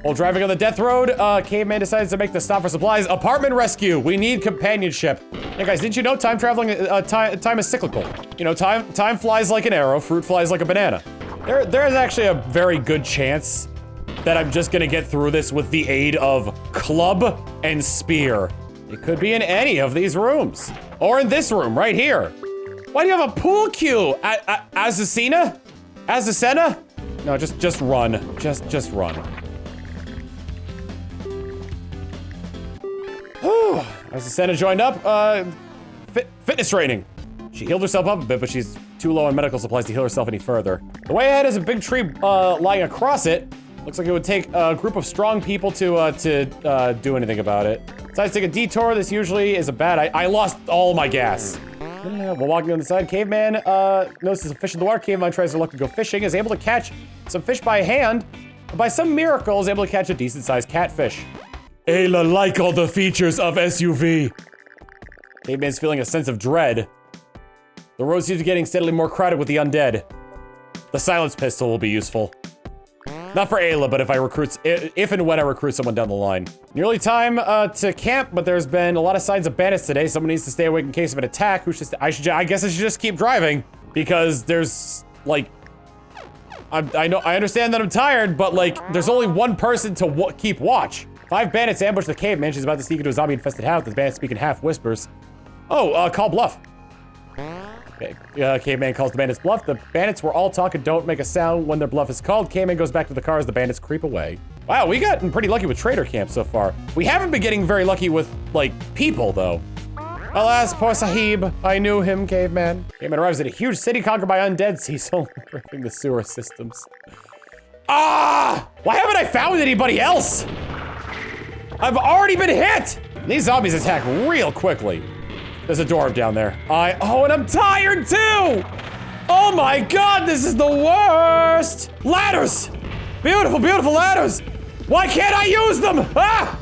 Speaker 2: While driving on the death road, Caveman decides to make the stop for supplies. Apartment rescue, we need companionship. Hey guys, didn't you know time traveling, time is cyclical? You know, time flies like an arrow, fruit flies like a banana. There is actually a very good chance that I'm just gonna get through this with the aid of club and spear. It could be in any of these rooms. Or in this room, right here. Why do you have a pool cue? Azucena? Azucena? No, just run. Just run. Whew. Azucena joined up. Fitness training. She healed herself up a bit, but she's too low on medical supplies to heal herself any further. The way ahead is a big tree lying across it. Looks like it would take a group of strong people to do anything about it. Decides to take a detour. This usually is a bad. I lost all my gas. While walking on the side, Caveman notices a fish in the water. Caveman tries to look to go fishing, is able to catch some fish by hand. But by some miracle, is able to catch a decent-sized catfish. Ayla like all the features of SUV. Caveman's feeling a sense of dread. The road seems to be getting steadily more crowded with the undead. The silence pistol will be useful. Not for Ayla, but if and when I recruit someone down the line. Nearly time to camp, but there's been a lot of signs of bandits today. Someone needs to stay awake in case of an attack. I guess I should just keep driving because there's like, I understand that I'm tired, but like, there's only one person to keep watch. 5 bandits ambush the caveman. She's about to sneak into a zombie-infested house. The bandits speak in half whispers. Oh, call bluff. Okay. Caveman calls the bandits bluff. The bandits were all talk and don't make a sound when their bluff is called. Caveman goes back to the car as the bandits creep away. Wow, we gotten pretty lucky with trader camp so far. We haven't been getting very lucky with, like, people, though. Alas, poor Sahib. I knew him, Caveman. Caveman arrives at a huge city conquered by undead, sees only breaking the sewer systems. Ah! Why haven't I found anybody else? I've already been hit! These zombies attack real quickly. There's a door down there. Oh, and I'm tired too! Oh my god, this is the worst! Ladders! Beautiful, beautiful ladders! Why can't I use them? Ah!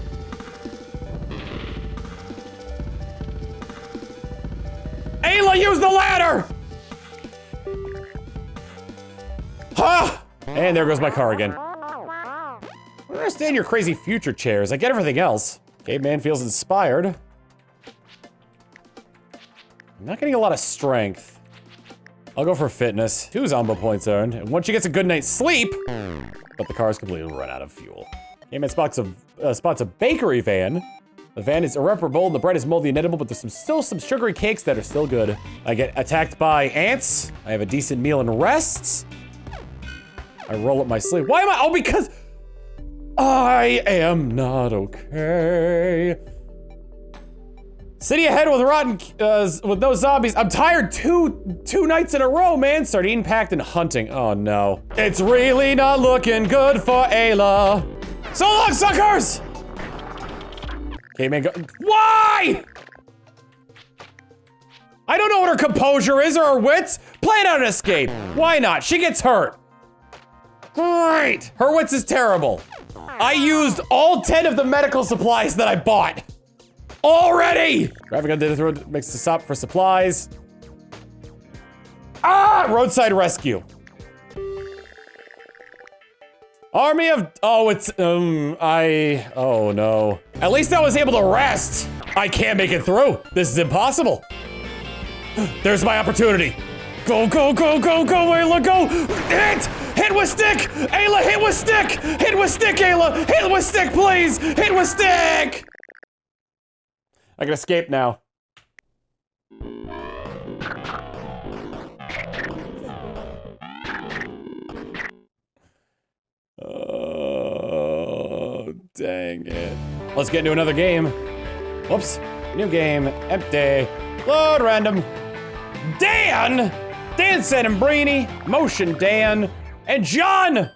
Speaker 2: Ayla, use the ladder! Ha! And there goes my car again. I don't understand your crazy future chairs. I get everything else. Caveman feels inspired. I'm not getting a lot of strength. I'll go for fitness. 2 Zombo points earned. And once she gets a good night's sleep, but the car's completely run out of fuel. Caveman spots a bakery van. The van is irreparable and the bread is moldy and edible, but there's still some sugary cakes that are still good. I get attacked by ants. I have a decent meal and rests. I roll up my sleeve. Why am I? Oh, because I am not okay. City ahead with rotten, with no zombies. I'm tired two nights in a row, man. Sardine packed and hunting. Oh no. It's really not looking good for Ayla. So long, suckers! Okay, man, go. Why? I don't know what her composure is or her wits. Plan out an escape. Why not? She gets hurt. Great. Her wits is terrible. I used all 10 of the medical supplies that I bought. Already! Driving on the road makes a stop for supplies. Ah! Roadside rescue. Army of, oh, it's, oh no. At least I was able to rest. I can't make it through. This is impossible. There's my opportunity. Go, go, go, go, go, Ayla, go! Hit! Hit with stick! Ayla, hit with stick! Hit with stick, Ayla! Hit with stick, please! Hit with stick! I can escape now. Oh, dang it. Let's get into another game. Whoops. New game. Empty. Load random. Dan! Dan Sanambrini, Motion Dan, and John!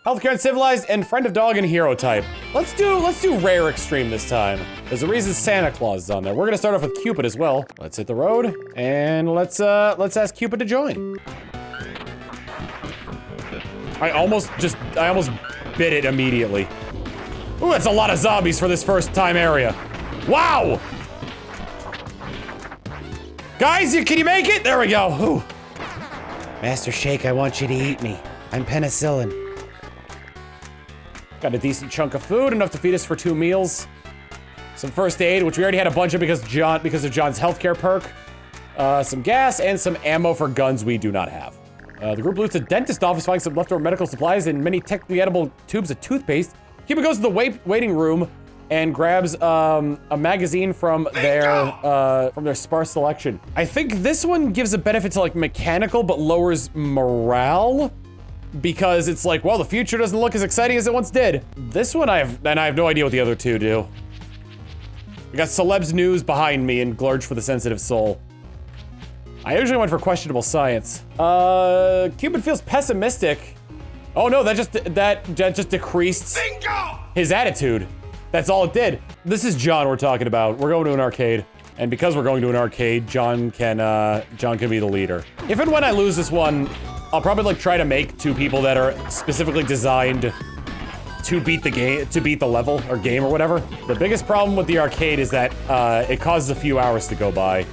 Speaker 2: Healthcare and civilized and friend of dog and hero type. Let's do rare extreme this time. There's a reason Santa Claus is on there. We're gonna start off with Cupid as well. Let's hit the road and let's ask Cupid to join. I almost bit it immediately. Ooh, that's a lot of zombies for this first time area. Wow! Guys, can you make it? There we go. Ooh.
Speaker 1: Master Shake, I want you to eat me. I'm penicillin.
Speaker 2: Got a decent chunk of food, enough to feed us for 2 meals. Some first aid, which we already had a bunch of because of John's healthcare perk. Some gas and some ammo for guns we do not have. The group loots a dentist office, finding some leftover medical supplies and many technically edible tubes of toothpaste. Cupid goes to the waiting room and grabs a magazine from their sparse selection. I think this one gives a benefit to like mechanical, but lowers morale because it's like, well, the future doesn't look as exciting as it once did. This one I have no idea what the other two do. We got celebs news behind me and Glurge for the sensitive soul. I usually went for questionable science. Cupid feels pessimistic. Oh no, that just decreased his attitude. That's all it did. This is John we're talking about. We're going to an arcade. And because we're going to an arcade, John can be the leader. If and when I lose this one, I'll probably like try to make 2 people that are specifically designed to beat the game, to beat the level or game or whatever. The biggest problem with the arcade is that it causes a few hours to go by.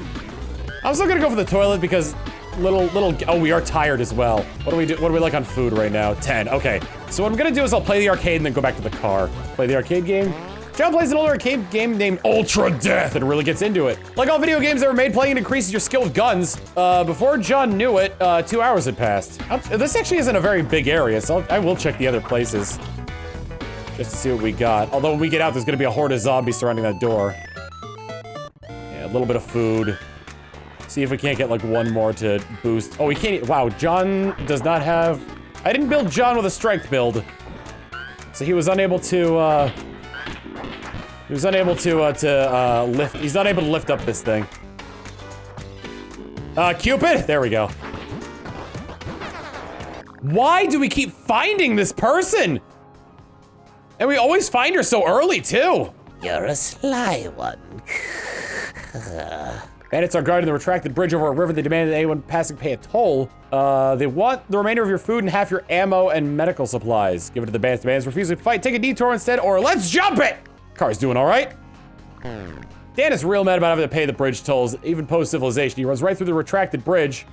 Speaker 2: I'm still gonna go for the toilet because oh, we are tired as well. What do we like on food right now? 10, okay. So what I'm gonna do is I'll play the arcade and then go back to the car. Play the arcade game. John plays an older arcade game named Ultra Death and really gets into it. Like all video games that were made, playing increases your skill with guns. Before John knew it, 2 hours had passed. This actually isn't a very big area, so I will check the other places. Just to see what we got. Although when we get out, there's gonna be a horde of zombies surrounding that door. Yeah, a little bit of food. See if we can't get like 1 more to boost. Oh, we can't. Wow, John does not have. I didn't build John with a strength build, so he was unable to. He's not able to lift up this thing. Cupid, there we go. Why do we keep finding this person? And we always find her so early too.
Speaker 1: You're a sly one.
Speaker 2: Bandits are guarding the retracted bridge over a river. They demand that anyone passing pay a toll. They want the remainder of your food and half your ammo and medical supplies. Give it to the bandits. The bandits refuse to fight. Take a detour instead, or let's jump it! Car's doing all right. Dan is real mad about having to pay the bridge tolls, even post-civilization. He runs right through the retracted bridge,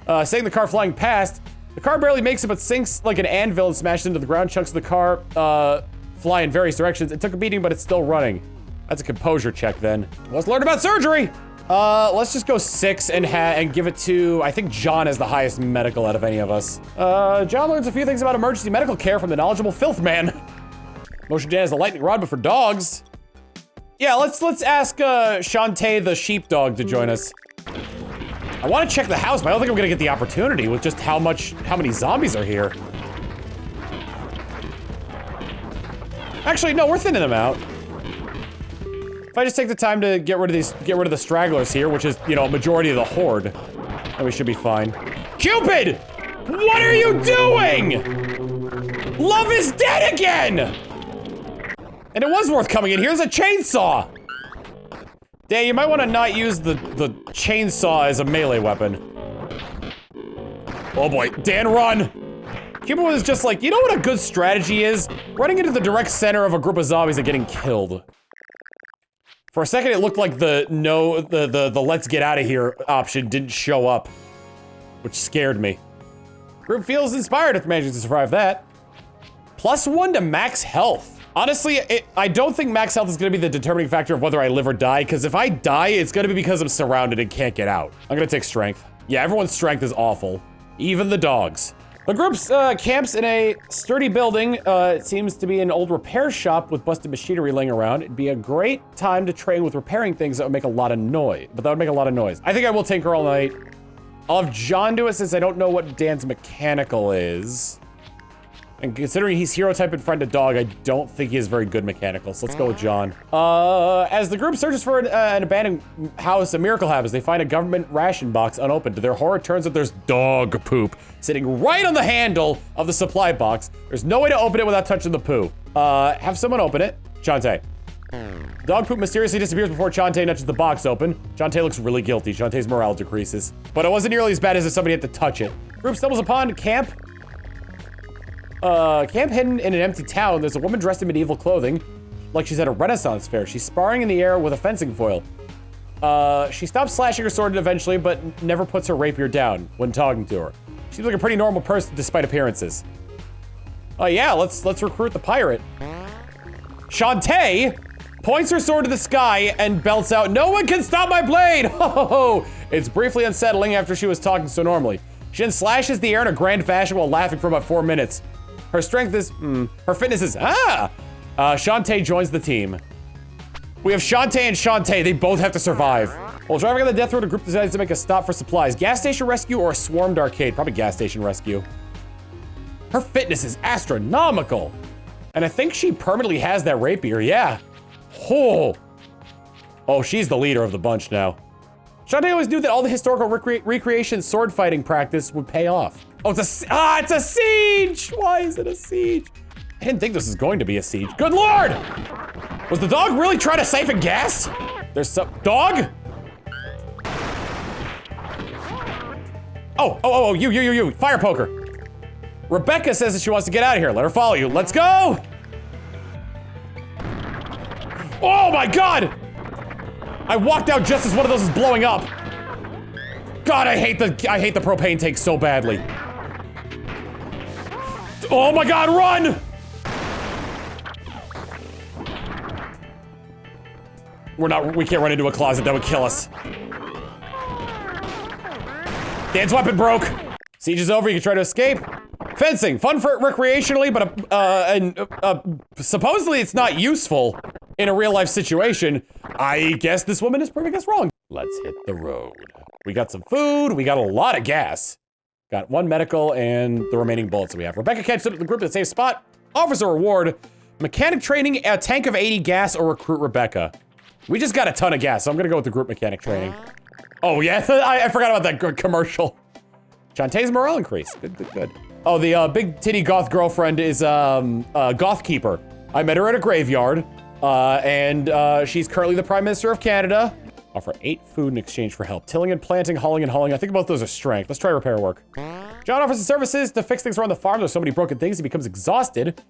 Speaker 2: setting the car flying past. The car barely makes it, but sinks like an anvil and smashes into the ground. Chunks of the car fly in various directions. It took a beating, but it's still running. That's a composure check then. Let's learn about surgery. Let's just go 6 and give it to, I think John has the highest medical out of any of us. John learns a few things about emergency medical care from the knowledgeable Filth Man. Motion Dan has the lightning rod, but for dogs. Yeah, let's ask Shantae the sheepdog to join us. I want to check the house, but I don't think I'm gonna get the opportunity with just how many zombies are here. Actually, no, we're thinning them out. If I just take the time to get rid of the stragglers here, which is, you know, a majority of the horde, then we should be fine. Cupid! What are you doing? Love is dead again! And it was worth coming in. Here's a chainsaw! Dan, you might want to not use the chainsaw as a melee weapon. Oh boy, Dan, run! Cupid was just like, you know what a good strategy is? Running into the direct center of a group of zombies and getting killed. For a second, it looked like the let's get out of here option didn't show up, which scared me. Group feels inspired after managing to survive that. +1 to max health. Honestly, I don't think max health is gonna be the determining factor of whether I live or die, because if I die, it's gonna be because I'm surrounded and can't get out. I'm gonna take strength. Yeah, everyone's strength is awful. Even the dogs. The group's camps in a sturdy building. It seems to be an old repair shop with busted machinery laying around. It'd be a great time to train with repairing things that would make a lot of noise. I think I will tinker all night. I'll have John do it since I don't know what Dan's mechanical is. And considering he's hero type and friend of dog, I don't think he has very good mechanical, so let's go with John. As the group searches for an abandoned house, a miracle happens. They find a government ration box unopened. To their horror, it turns out there's dog poop sitting right on the handle of the supply box. There's no way to open it without touching the poo. Have someone open it. Chante. Dog poop mysteriously disappears before Chante nudges the box open. Chante looks really guilty. Chante's morale decreases. But it wasn't nearly as bad as if somebody had to touch it. Group stumbles upon camp. Camp hidden in an empty town. There's a woman dressed in medieval clothing, like she's at a Renaissance fair. She's sparring in the air with a fencing foil. She stops slashing her sword eventually, but never puts her rapier down when talking to her. She seems like a pretty normal person despite appearances. Oh yeah, let's recruit the pirate. Shantae points her sword to the sky and belts out, "No one can stop my blade!" Ho ho ho! It's briefly unsettling after she was talking so normally. She then slashes the air in a grand fashion while laughing for about 4 minutes. Her strength is, her fitness is, Shantae joins the team. We have Shantae and Shantae, they both have to survive. While driving on the death road, a group decides to make a stop for supplies. Gas station rescue or a swarmed arcade? Probably gas station rescue. Her fitness is astronomical. And I think she permanently has that rapier, yeah. Oh, she's the leader of the bunch now. Shantae always knew that all the historical recreation sword fighting practice would pay off. Oh, it's a siege! Why is it a siege? I didn't think this was going to be a siege. Good lord! Was the dog really trying to siphon gas? There's some, dog? Oh, you, fire poker. Rebecca says that she wants to get out of here. Let her follow you. Let's go! Oh my god! I walked out just as one of those is blowing up. God, I hate the propane tank so badly. Oh my god, run! We can't run into a closet, that would kill us. Dan's weapon broke. Siege is over, you can try to escape. Fencing, fun for recreationally, but supposedly it's not useful in a real life situation. I guess this woman is proving us wrong. Let's hit the road. We got some food, we got a lot of gas. Got 1 medical and the remaining bullets we have. Rebecca catches up to the group at the safe spot, offers a reward, mechanic training, a tank of 80 gas, or recruit Rebecca. We just got a ton of gas, so I'm gonna go with the group mechanic training. Oh yeah, I forgot about that commercial. Shantae's morale increase, good. Oh, the big titty goth girlfriend is goth keeper. I met her at a graveyard, and she's currently the Prime Minister of Canada. Offer 8 food in exchange for help. Tilling and planting, hauling and hauling. I think both those are strength. Let's try repair work. John offers his services to fix things around the farm. There's so many broken things, he becomes exhausted.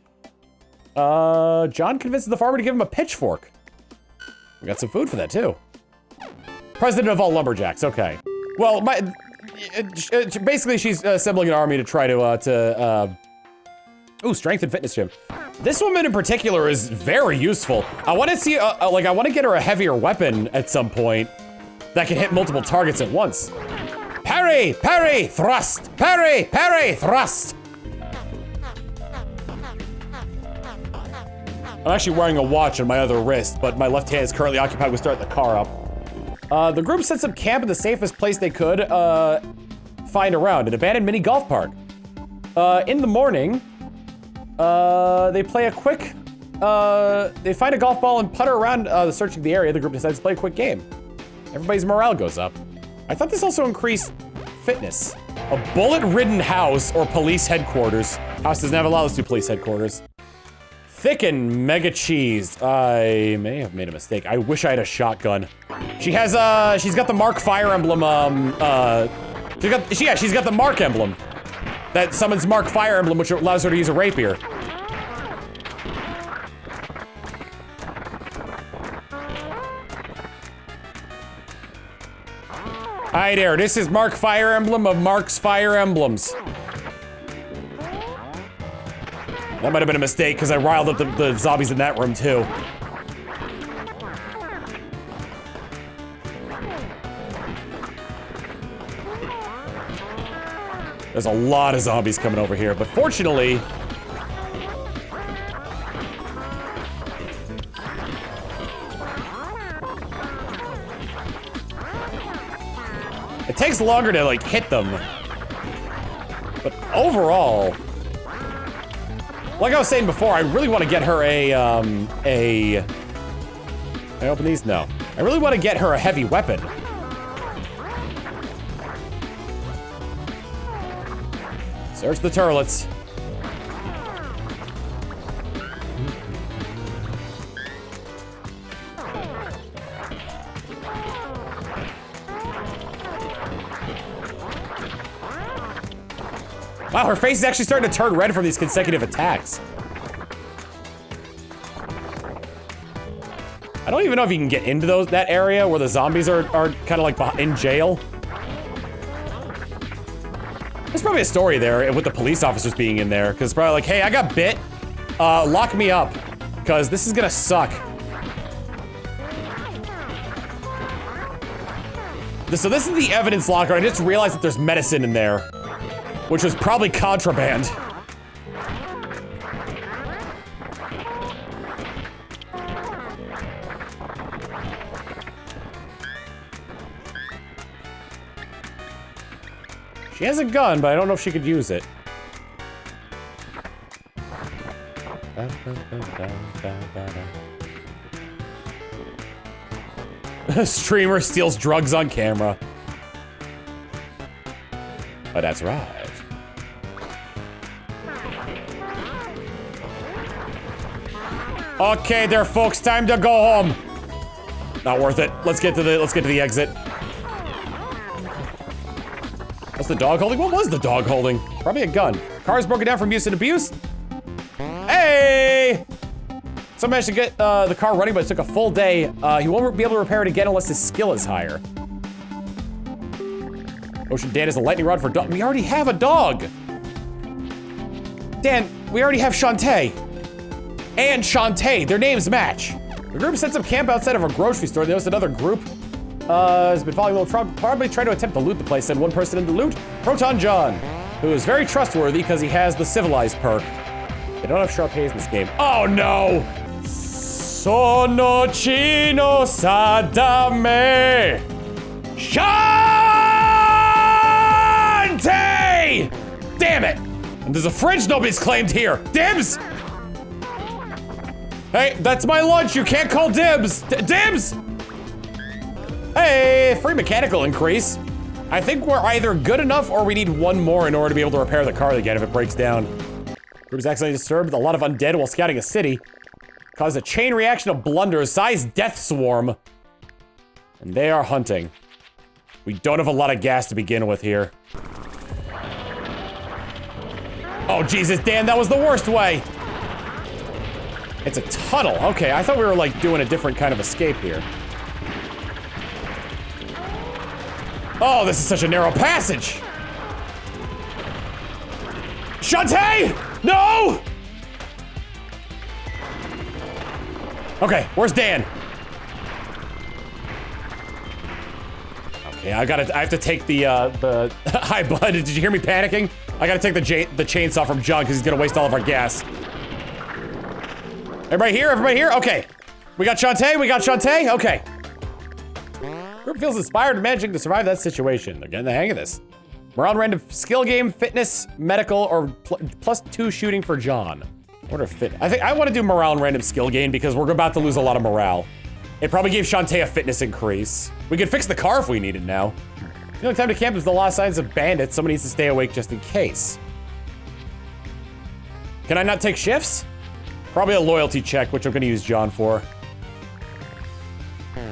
Speaker 2: John convinces the farmer to give him a pitchfork. We got some food for that, too. President of all lumberjacks, okay. Well, basically she's assembling an army to try to strength and fitness gym. This woman in particular is very useful. I want to see, I want to get her a heavier weapon at some point that can hit multiple targets at once. Parry, parry, thrust, parry, parry, thrust. I'm actually wearing a watch on my other wrist, but my left hand is currently occupied with starting the car up. The group sets up camp in the safest place they could find around, an abandoned mini golf park. In the morning, they play a quick they find a golf ball and putter around searching the area. The group decides to play a quick game. Everybody's morale goes up. I thought this also increased fitness. A bullet-ridden house or police headquarters. House doesn't have a lot, let's do police headquarters. Thicken mega cheese. I may have made a mistake. I wish I had a shotgun. She has, she's got the Mark Fire Emblem, she's got the Mark emblem. That summons Mark Fire Emblem, which allows her to use a rapier. Hi there, this is Mark Fire Emblem of Mark's Fire Emblems. That might have been a mistake, because I riled up the zombies in that room, too. There's a lot of zombies coming over here, but fortunately... it takes longer to, like, hit them. But overall... like I was saying before, I really want to get her Can I open these? No. I really want to get her a heavy weapon. Search the turlets. Wow, her face is actually starting to turn red from these consecutive attacks. I don't even know if you can get into that area where the zombies are kind of like in jail. There's probably a story there with the police officers being in there, because it's probably like, hey, I got bit. Lock me up, because this is gonna suck. So this is the evidence locker. I just realized that there's medicine in there, which was probably contraband. She has a gun, but I don't know if she could use it. Streamer steals drugs on camera. Oh, that's right. Okay, there, folks. Time to go home. Not worth it. Let's get to the exit. What's the dog holding? What was the dog holding? Probably a gun. Car's broken down from use and abuse. Hey! Someone managed to get the car running, but it took a full day. He won't be able to repair it again unless his skill is higher. Ocean Dan is a lightning rod for dog. We already have a dog. Dan, we already have Shantae. And Shantae, their names match. The group sets up camp outside of a grocery store. They noticed another group has been following a little truck, probably trying to attempt to loot the place. Send one person in to loot, Proton John, who is very trustworthy because he has the civilized perk. They don't have Sharpays in this game. Oh no! Sono chino sadame. Shantae! Damn it! And there's a fridge nobody's claimed here. Dibs! Hey, that's my lunch. You can't call dibs. Dibs! Hey, free mechanical increase. I think we're either good enough or we need one more in order to be able to repair the car again if it breaks down. Group is accidentally disturbed. A lot of undead while scouting a city. Caused a chain reaction of blunders. Size death swarm. And they are hunting. We don't have a lot of gas to begin with here. Oh, Jesus, Dan, that was the worst way. It's a tunnel. Okay, I thought we were like doing a different kind of escape here. Oh, this is such a narrow passage. Shantae! No! Okay, where's Dan? Okay, I have to take the hi bud, did you hear me panicking? I gotta take the chainsaw from John because he's gonna waste all of our gas. Everybody here? Everybody here? Okay. We got Shantae? Okay. Group feels inspired and managing to survive that situation. They're getting the hang of this. We're on random skill game, fitness, medical, or +2 shooting for John. Order fit. I think I want to do morale and random skill gain because we're about to lose a lot of morale. It probably gave Shantae a fitness increase. We could fix the car if we needed now. The only time to camp is the lost signs of bandits. Someone needs to stay awake just in case. Can I not take shifts? Probably a loyalty check, which I'm gonna use John for.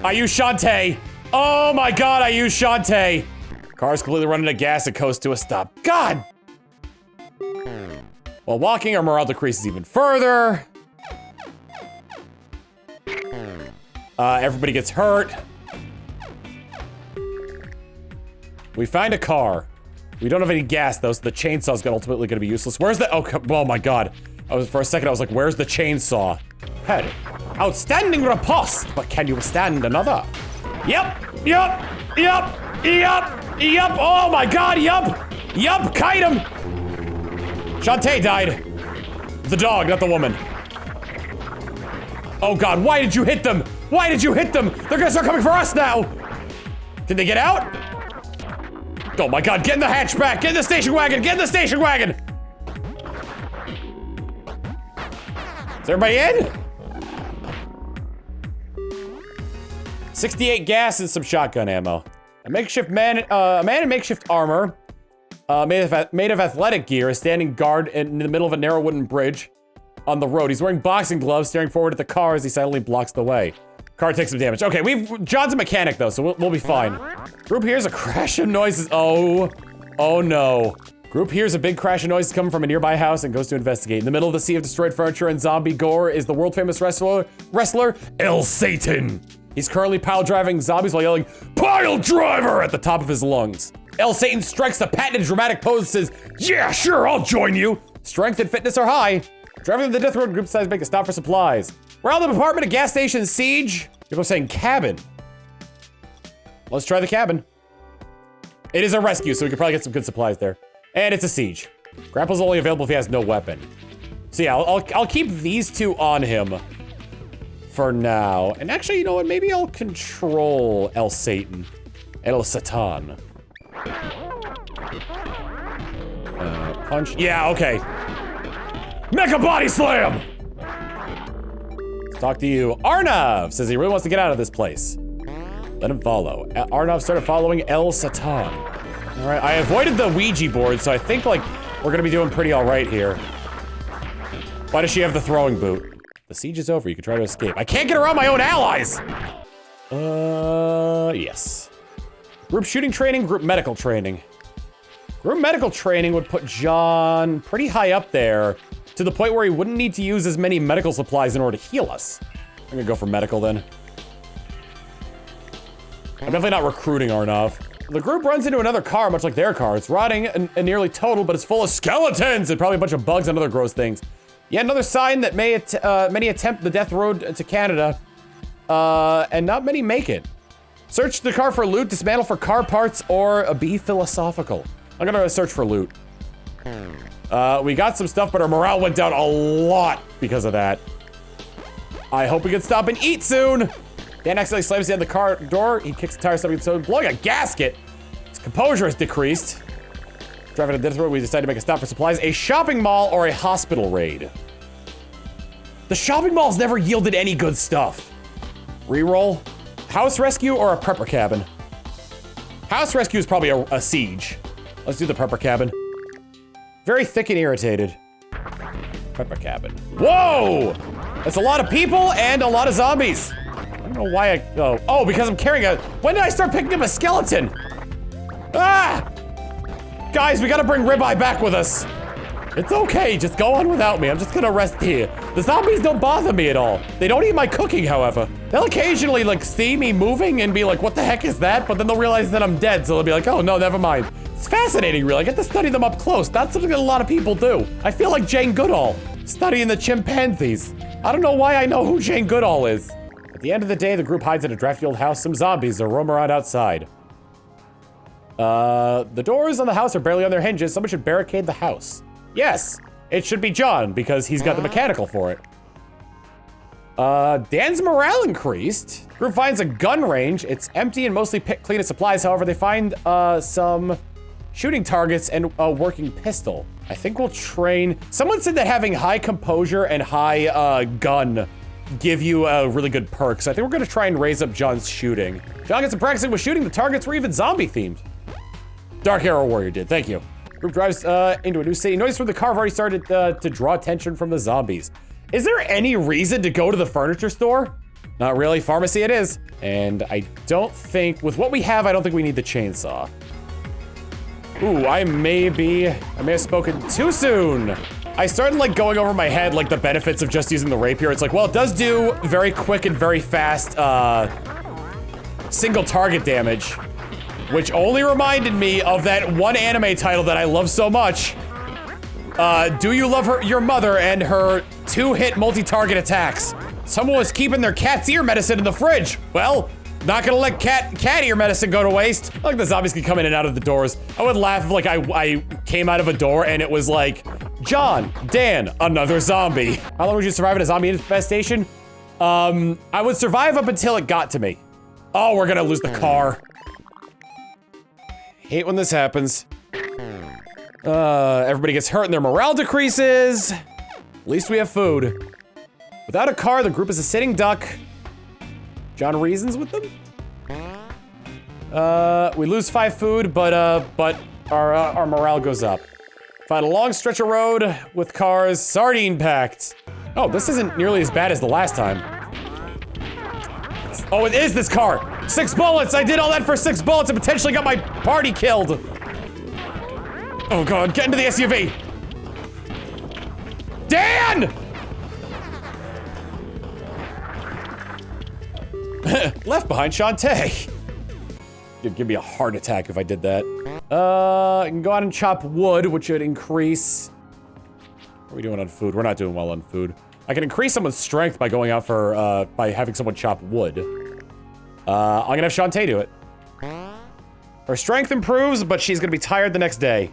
Speaker 2: I use Shantae. Oh my God, I use Shantae. Car's completely running out of gas and coast to a stop. God! While walking, our morale decreases even further. Everybody gets hurt. We find a car. We don't have any gas though, so the chainsaw's ultimately gonna be useless. Where's the, oh my God. For a second I was like, where's the chainsaw? Head. Outstanding riposte, but can you withstand another? Yup, yup, yup, yup, yup, oh my God, yup, yup, kite him. Shantae died. The dog, not the woman. Oh God, why did you hit them? Why did you hit them? They're gonna start coming for us now. Did they get out? Oh my God, get in the hatchback, get in the station wagon, get in the station wagon. Is everybody in? 68 gas and some shotgun ammo. A makeshift man, a man in makeshift armor, made of athletic gear, is standing guard in the middle of a narrow wooden bridge on the road. He's wearing boxing gloves, staring forward at the car as he silently blocks the way. Car takes some damage. Okay, John's a mechanic though, so we'll be fine. Group hears a crash of noises. Oh no. Group hears a big crash of noises coming from a nearby house and goes to investigate. In the middle of the sea of destroyed furniture and zombie gore is the world famous wrestler El Satan. He's currently pile driving zombies while yelling, "Pile driver!" at the top of his lungs. El Satan strikes the patented dramatic pose and says, "Yeah, sure, I'll join you." Strength and fitness are high. Driving to the death road, group decides to make a stop for supplies. We're out of the apartment at gas station siege. People are saying cabin. Let's try the cabin. It is a rescue, so we could probably get some good supplies there. And it's a siege. Grapple's only available if he has no weapon. So yeah, I'll keep these two on him for now. And actually, you know what? Maybe I'll control El Satan. El Satan. Punch. Yeah, okay. Mecha body slam! Let's talk to you. Arnav says he really wants to get out of this place. Let him follow. Arnav started following El Satan. All right, I avoided the Ouija board, so I think like we're gonna be doing pretty all right here. Why does she have the throwing boot? The siege is over, you can try to escape. I can't get around my own allies! Yes. Group shooting training, group medical training. Group medical training would put John pretty high up there to the point where he wouldn't need to use as many medical supplies in order to heal us. I'm gonna go for medical then. I'm definitely not recruiting Arnav. The group runs into another car, much like their car. It's rotting and nearly total, but it's full of skeletons and probably a bunch of bugs and other gross things. Yet another sign that many attempt the death road to Canada, and not many make it. Search the car for loot, dismantle for car parts, or be philosophical. I'm gonna search for loot. We got some stuff, but our morale went down a lot because of that. I hope we can stop and eat soon. Dan accidentally slams down the car door. He kicks the tire, so blowing a gasket. His composure has decreased. Driving to the death road, we decide to make a stop for supplies. A shopping mall or a hospital raid. The shopping mall's never yielded any good stuff. Reroll. House rescue or a prepper cabin? House rescue is probably a siege. Let's do the prepper cabin. Very thick and irritated. Prepper cabin. Whoa! That's a lot of people and a lot of zombies. I don't know why oh, because I'm carrying a, when did I start picking up a skeleton? Ah! Guys, we gotta bring Ribeye back with us. It's okay, just go on without me. I'm just gonna rest here. The zombies don't bother me at all. They don't eat my cooking, however. They'll occasionally like see me moving and be like, what the heck is that? But then they'll realize that I'm dead, so they'll be like, oh no, never mind. It's fascinating, really. I get to study them up close. That's something that a lot of people do. I feel like Jane Goodall, studying the chimpanzees. I don't know why I know who Jane Goodall is. At the end of the day, the group hides in a drafty old house. Some zombies are roam around outside. The doors on the house are barely on their hinges. Someone should barricade the house. Yes, it should be John because he's got the mechanical for it. Dan's morale increased. Group finds a gun range. It's empty and mostly clean of supplies. However, they find some shooting targets, and a working pistol. I think we'll train. Someone said that having high composure and high gun give you a really good perk. So I think we're gonna try and raise up John's shooting. John gets some practicing with shooting. The targets were even zombie themed. Dark Arrow Warrior did, thank you. Group drives into a new city. Notice from the car have already started to draw attention from the zombies. Is there any reason to go to the furniture store? Not really, pharmacy it is. And I don't think, with what we have, I don't think we need the chainsaw. Ooh, I may have spoken too soon. I started like going over my head like the benefits of just using the rapier. It's like, well, it does do very quick and very fast single target damage, which only reminded me of that one anime title that I love so much. Do you love your mother and her 2-hit multi-target attacks? Someone was keeping their cat's ear medicine in the fridge. Well, not gonna let cat ear medicine go to waste. Like the zombies can come in and out of the doors. I would laugh if like I came out of a door and it was like, John, Dan, another zombie. How long would you survive in a zombie infestation? I would survive up until it got to me. Oh, we're gonna lose the car. Hate when this happens. Everybody gets hurt and their morale decreases. At least we have food. Without a car, the group is a sitting duck. John reasons with them? We lose 5 food, but our morale goes up. Find a long stretch of road with cars, sardine packed. Oh, this isn't nearly as bad as the last time. Oh, it is this car. 6 bullets, I did all that for 6 bullets and potentially got my party killed. Oh God, get into the SUV. Dan! Left behind Shantae. It'd give me a heart attack if I did that. I can go out and chop wood, which would increase. What are we doing on food? We're not doing well on food. I can increase someone's strength by going out for, by having someone chop wood. I'm gonna have Shantae do it. Her strength improves, but she's gonna be tired the next day.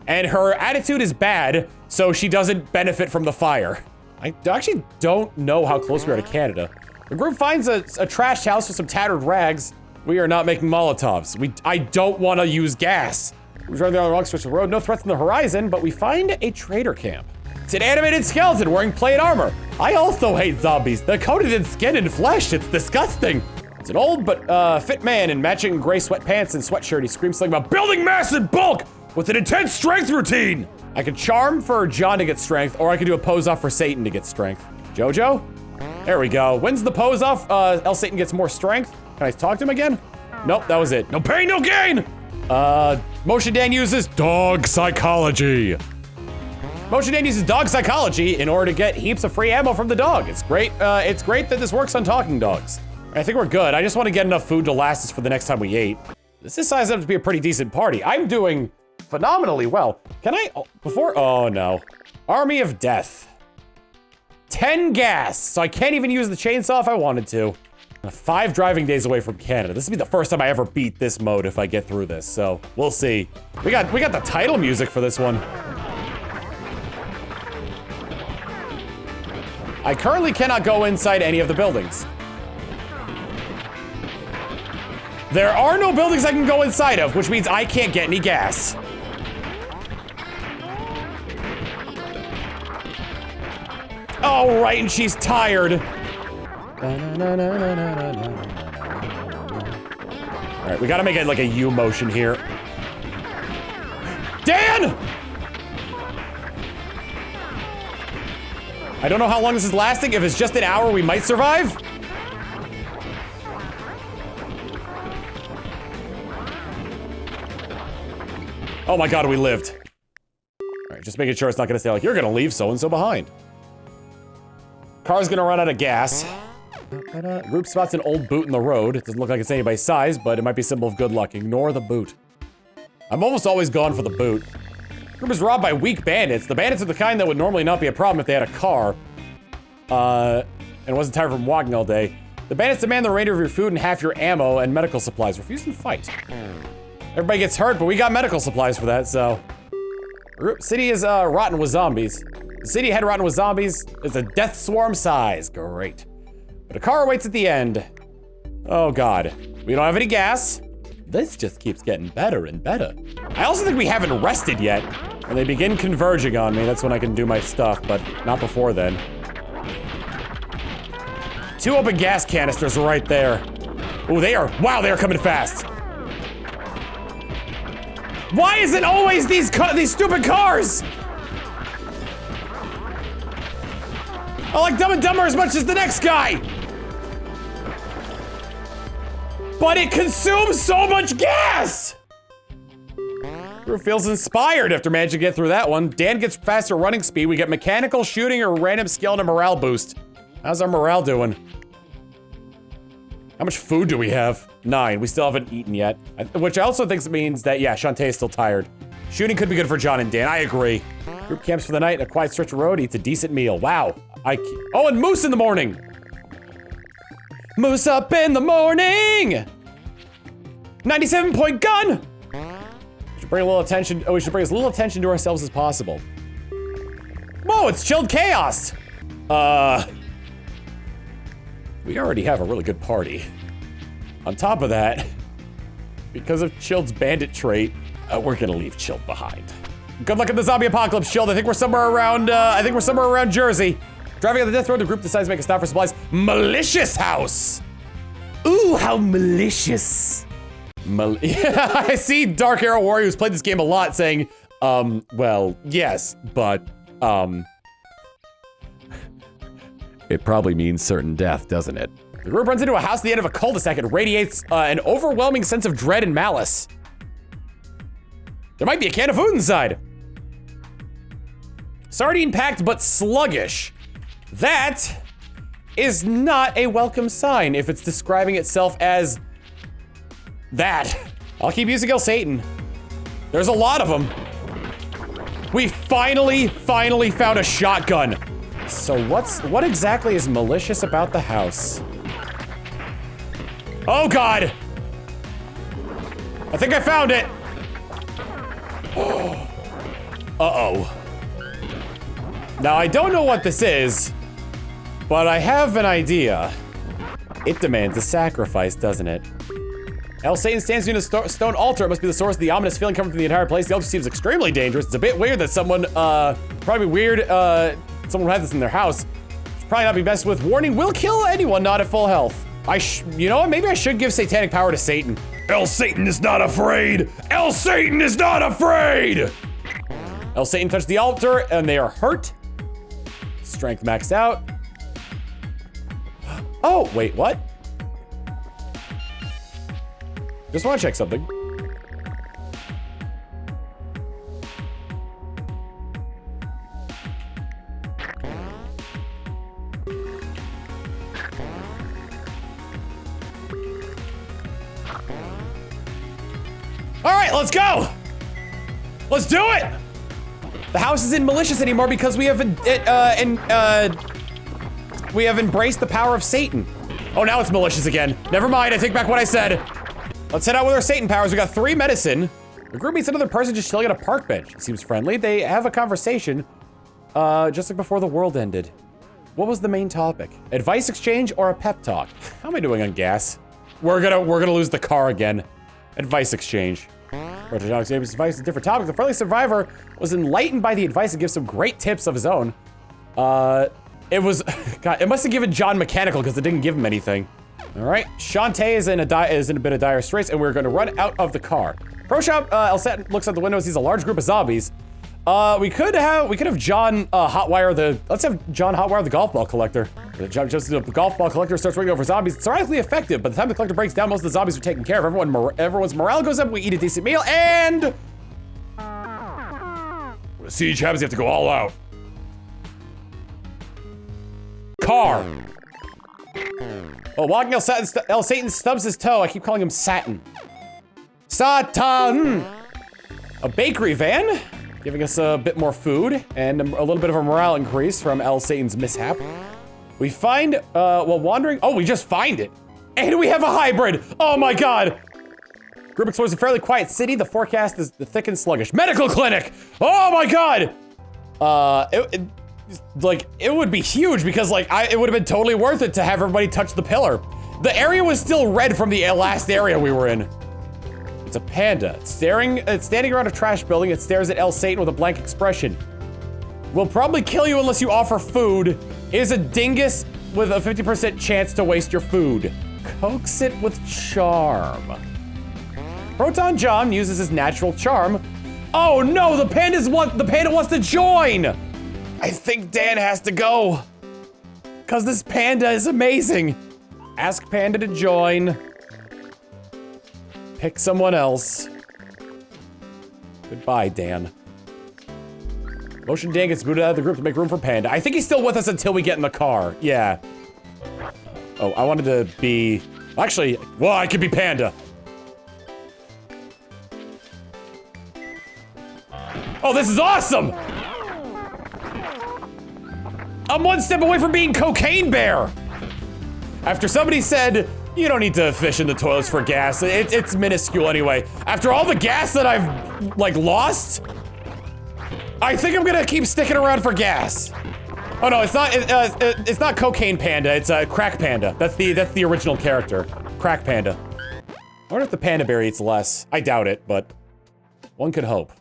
Speaker 2: And her attitude is bad, so she doesn't benefit from the fire. I actually don't know how close we are to Canada. The group finds a trashed house with some tattered rags. We are not making Molotovs. I don't want to use gas. We drive down the long stretch of road, no threats on the horizon, but we find a trader camp. It's an animated skeleton wearing plate armor. I also hate zombies. They're coated in skin and flesh. It's disgusting. It's an old but fit man in matching gray sweatpants and sweatshirt. He screams something about building mass in bulk with an intense strength routine. I could charm for John to get strength, or I could do a pose off for Satan to get strength. Jojo? There we go. When's the pose off? else Satan gets more strength. Can I talk to him again? Nope, that was it. No pain, no gain! Motion Dan uses dog psychology. Motion Dan uses dog psychology in order to get heaps of free ammo from the dog. It's great that this works on talking dogs. I think we're good. I just want to get enough food to last us for the next time we ate. This is sized up to be a pretty decent party. I'm doing phenomenally well. Can I, oh no. Army of Death. 10 gas, so I can't even use the chainsaw if I wanted to. 5 driving days away from Canada. This will be the first time I ever beat this mode if I get through this, so we'll see. We got the title music for this one. I currently cannot go inside any of the buildings. There are no buildings I can go inside of, which means I can't get any gas. Oh, right, and she's tired. All right, we gotta make it like a U motion here. Dan! I don't know how long this is lasting. If it's just an hour, we might survive. Oh my God, we lived. All right, just making sure it's not gonna say like, you're gonna leave so-and-so behind. Car's gonna run out of gas. Group spots an old boot in the road. It doesn't look like it's anybody's size, but it might be a symbol of good luck. Ignore the boot. I'm almost always gone for the boot. Group is robbed by weak bandits. The bandits are the kind that would normally not be a problem if they had a car. And wasn't tired from walking all day. The bandits demand the remainder of your food and half your ammo and medical supplies. Refuse to fight. Everybody gets hurt, but we got medical supplies for that, so. City is rotten with zombies. The city head rotten with zombies is a death swarm size. Great. But a car waits at the end. Oh God. We don't have any gas. This just keeps getting better and better. I also think we haven't rested yet. When they begin converging on me, that's when I can do my stuff, but not before then. 2 open gas canisters right there. Ooh, wow, they are coming fast. Why is it always these stupid cars? I like Dumb and Dumber as much as the next guy. But it consumes so much gas! Drew feels inspired after managing to get through that one. Dan gets faster running speed. We get mechanical shooting or random skill and a morale boost. How's our morale doing? How much food do we have? 9. We still haven't eaten yet. Which I also think means that, yeah, Shantae is still tired. Shooting could be good for John and Dan. I agree. Group camps for the night. A quiet stretch of road. Eats a decent meal. Wow. Oh, and moose in the morning. Moose up in the morning. 97-point gun. We should bring a little attention. Oh, we should bring as little attention to ourselves as possible. Whoa, it's chilled chaos. We already have a really good party. On top of that, because of Chilled's bandit trait, we're gonna leave Chilled behind. Good luck in the zombie apocalypse, Chilled. I think we're somewhere around Jersey. Driving on the death road, the group decides to make a stop for supplies. Malicious house. Ooh, how malicious. I see Dark Arrow Warrior, who's played this game a lot, saying, well, yes, but, it probably means certain death, doesn't it? The group runs into a house at the end of a cul-de-sac and radiates an overwhelming sense of dread and malice. There might be a can of food inside. Sardine-packed but sluggish. That is not a welcome sign if it's describing itself as that. I'll keep using El Satan. There's a lot of them. We finally found a shotgun. So what exactly is malicious about the house? Oh God! I think I found it. Uh-oh. Now I don't know what this is, but I have an idea. It demands a sacrifice, doesn't it? El Satan stands near a stone altar. It must be the source of the ominous feeling coming from the entire place. The altar seems extremely dangerous. It's a bit weird that someone, someone had this in their house. Should probably not be messed with. Warning, will kill anyone not at full health. You know what? Maybe I should give satanic power to Satan.
Speaker 3: El Satan is not afraid! El Satan is not afraid!
Speaker 2: El Satan touched the altar and they are hurt. Strength maxed out. Oh, wait, what? Just want to check something. All right, let's go. Let's do it. The house isn't malicious anymore because we have embraced the power of Satan. Oh, now it's malicious again. Never mind, I take back what I said. Let's head out with our Satan powers. We got 3 medicine. The group meets another person just chilling at a park bench. Seems friendly. They have a conversation, just like before the world ended. What was the main topic? Advice exchange or a pep talk? How am I doing on gas? We're gonna lose the car again. Advice exchange. Advice is a different topic. The friendly survivor was enlightened by the advice and gives some great tips of his own. It was, God, it must have given John mechanical because it didn't give him anything. All right, Shantae is in a bit of dire straits, and we're going to run out of the car. Pro shop. El Satan looks out the window, sees a large group of zombies. We could have John let's have John hotwire the golf ball collector. John jumps into the golf ball collector, starts ringing over zombies. It's surprisingly effective. By the time the collector breaks down, most of the zombies are taken care of. Everyone's morale goes up. We eat a decent meal, and
Speaker 3: When a siege happens, you have to go all out.
Speaker 2: car. Oh, walking El Satan stubs his toe. I keep calling him Satin. Satan! A bakery van, giving us a bit more food and a little bit of a morale increase from El Satan's mishap. We find, while wandering, oh, we just find it. And we have a hybrid. Oh my God. Group explores a fairly quiet city. The forecast is thick and sluggish. Medical clinic. Oh my God. It would be huge because it would have been totally worth it to have everybody touch the pillar. The area was still red from the last area we were in. It's a panda. It's standing around a trash building. It stares at El Satan with a blank expression. Will probably kill you unless you offer food. Is a dingus with a 50% chance to waste your food. Coax it with charm. Proton John uses his natural charm. Oh no, the panda wants to join. I think Dan has to go. Cause this panda is amazing. Ask Panda to join. Pick someone else. Goodbye, Dan. Motion Dan gets booted out of the group to make room for Panda. I think he's still with us until we get in the car. Yeah. Oh, I wanted to be... Actually, well, I could be Panda. Oh, this is awesome! I'm one step away from being Cocaine Bear! After somebody said, you don't need to fish in the toilets for gas, it's minuscule anyway. After all the gas that I've, like, lost, I think I'm gonna keep sticking around for gas. Oh no, it's not Cocaine Panda, it's Crack Panda. That's the original character, Crack Panda. I wonder if the panda bear eats less. I doubt it, but one could hope.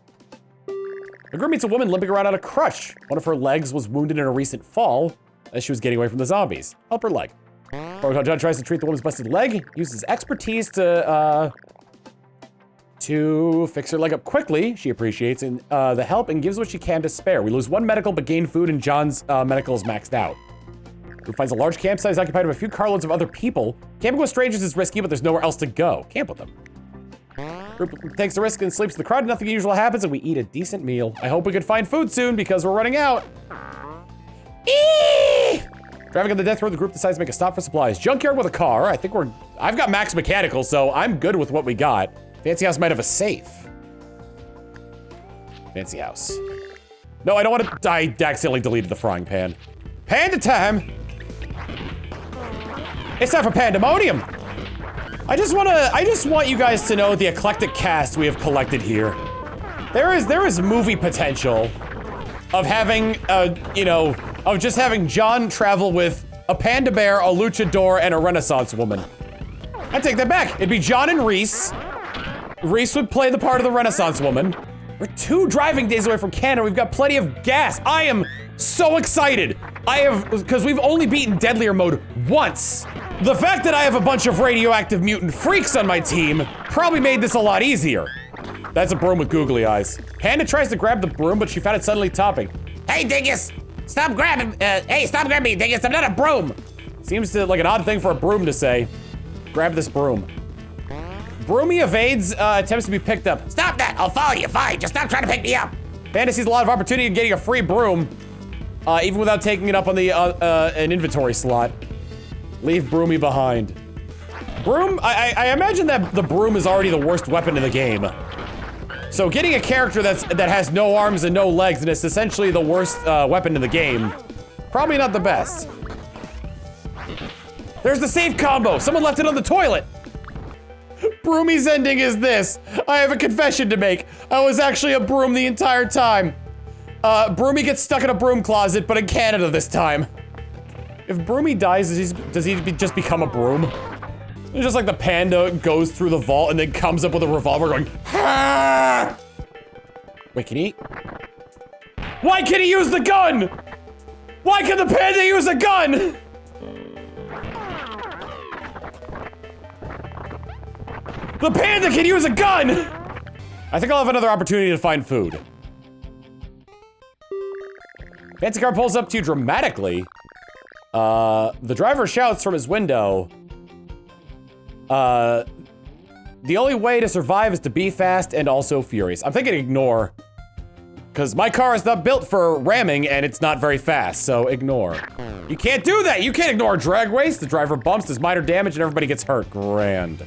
Speaker 2: A girl meets a woman limping around on a crutch. One of her legs was wounded in a recent fall as she was getting away from the zombies. Help her leg. John tries to treat the woman's busted leg, uses expertise to fix her leg up quickly. She appreciates the help and gives what she can to spare. We lose 1 medical but gain food, and John's medical is maxed out. Group finds a large campsite occupied by a few carloads of other people. Camping with strangers is risky, but there's nowhere else to go. Camp with them. Group takes the risk and sleeps in the crowd. Nothing unusual happens, and we eat a decent meal. I hope we could find food soon because we're running out. Eee! Driving on the death road, the group decides to make a stop for supplies. Junkyard with a car. I've got max mechanical, so I'm good with what we got. Fancy house might have a safe. Fancy house. No, I don't want to. I accidentally deleted the frying pan. Panda time! It's time for pandemonium! I just want you guys to know the eclectic cast we have collected here. There is movie potential of having, of just having John travel with a panda bear, a luchador, and a Renaissance woman. I take that back. It'd be John and Reese. Reese would play the part of the Renaissance woman. We're 2 driving days away from Canada. We've got plenty of gas. I am so excited. Because we've only beaten Deadlier Mode once. The fact that I have a bunch of radioactive mutant freaks on my team probably made this a lot easier. That's a broom with googly eyes. Panda tries to grab the broom, but she found it suddenly topping. Hey, Dingus! Stop grabbing, hey, stop grabbing me, Dingus, I'm not a broom! Seems like an odd thing for a broom to say. Grab this broom. Broomy evades, attempts to be picked up. Stop that, I'll follow you, fine, just stop trying to pick me up. Panda sees a lot of opportunity in getting a free broom, even without taking it up on the, an inventory slot. Leave Broomy behind. Broom, I imagine that the broom is already the worst weapon in the game. So getting a character that has no arms and no legs and it's essentially the worst weapon in the game, probably not the best. There's the safe combo. Someone left it on the toilet. Broomy's ending is this. I have a confession to make. I was actually a broom the entire time. Broomy gets stuck in a broom closet, but in Canada this time. If Broomy dies, does he just become a broom? It's just like the panda goes through the vault and then comes up with a revolver going, ah! Wait, can he? Why can he use the gun? Why can the panda use a gun? The panda can use a gun! I think I'll have another opportunity to find food. Fancy car pulls up to you dramatically. The driver shouts from his window. The only way to survive is to be fast and also furious. I'm thinking ignore. Because my car is not built for ramming and it's not very fast, so ignore. You can't do that! You can't ignore drag race. The driver bumps, does minor damage, and everybody gets hurt. Grand.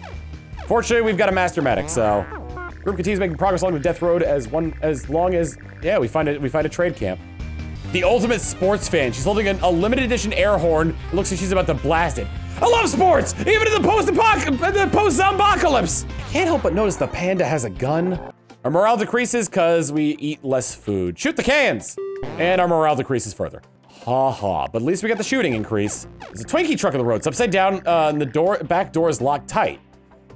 Speaker 2: Fortunately, we've got a master medic, so. Group continues making progress along the death road as long as, yeah, we find a trade camp. The ultimate sports fan. She's holding a limited edition air horn. It looks like she's about to blast it. I love sports! Even in the post-zombocalypse! I can't help but notice the panda has a gun. Our morale decreases because we eat less food. Shoot the cans! And our morale decreases further. Ha ha, but at least we got the shooting increase. There's a Twinkie truck on the road. It's upside down, and the back door is locked tight.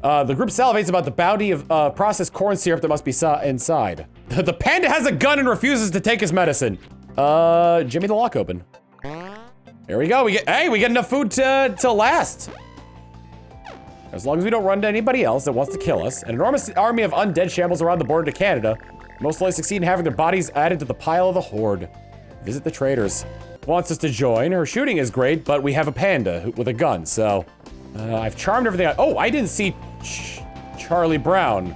Speaker 2: The group salivates about the bounty of processed corn syrup that must be inside. The panda has a gun and refuses to take his medicine. Jimmy the lock open. Here we go. We get enough food to last. As long as we don't run into anybody else that wants to kill us, an enormous army of undead shambles around the border to Canada. Most likely succeed in having their bodies added to the pile of the horde. Visit the traders. Wants us to join. Her shooting is great, but we have a panda with a gun, so I've charmed everything. Oh, I didn't see Charlie Brown.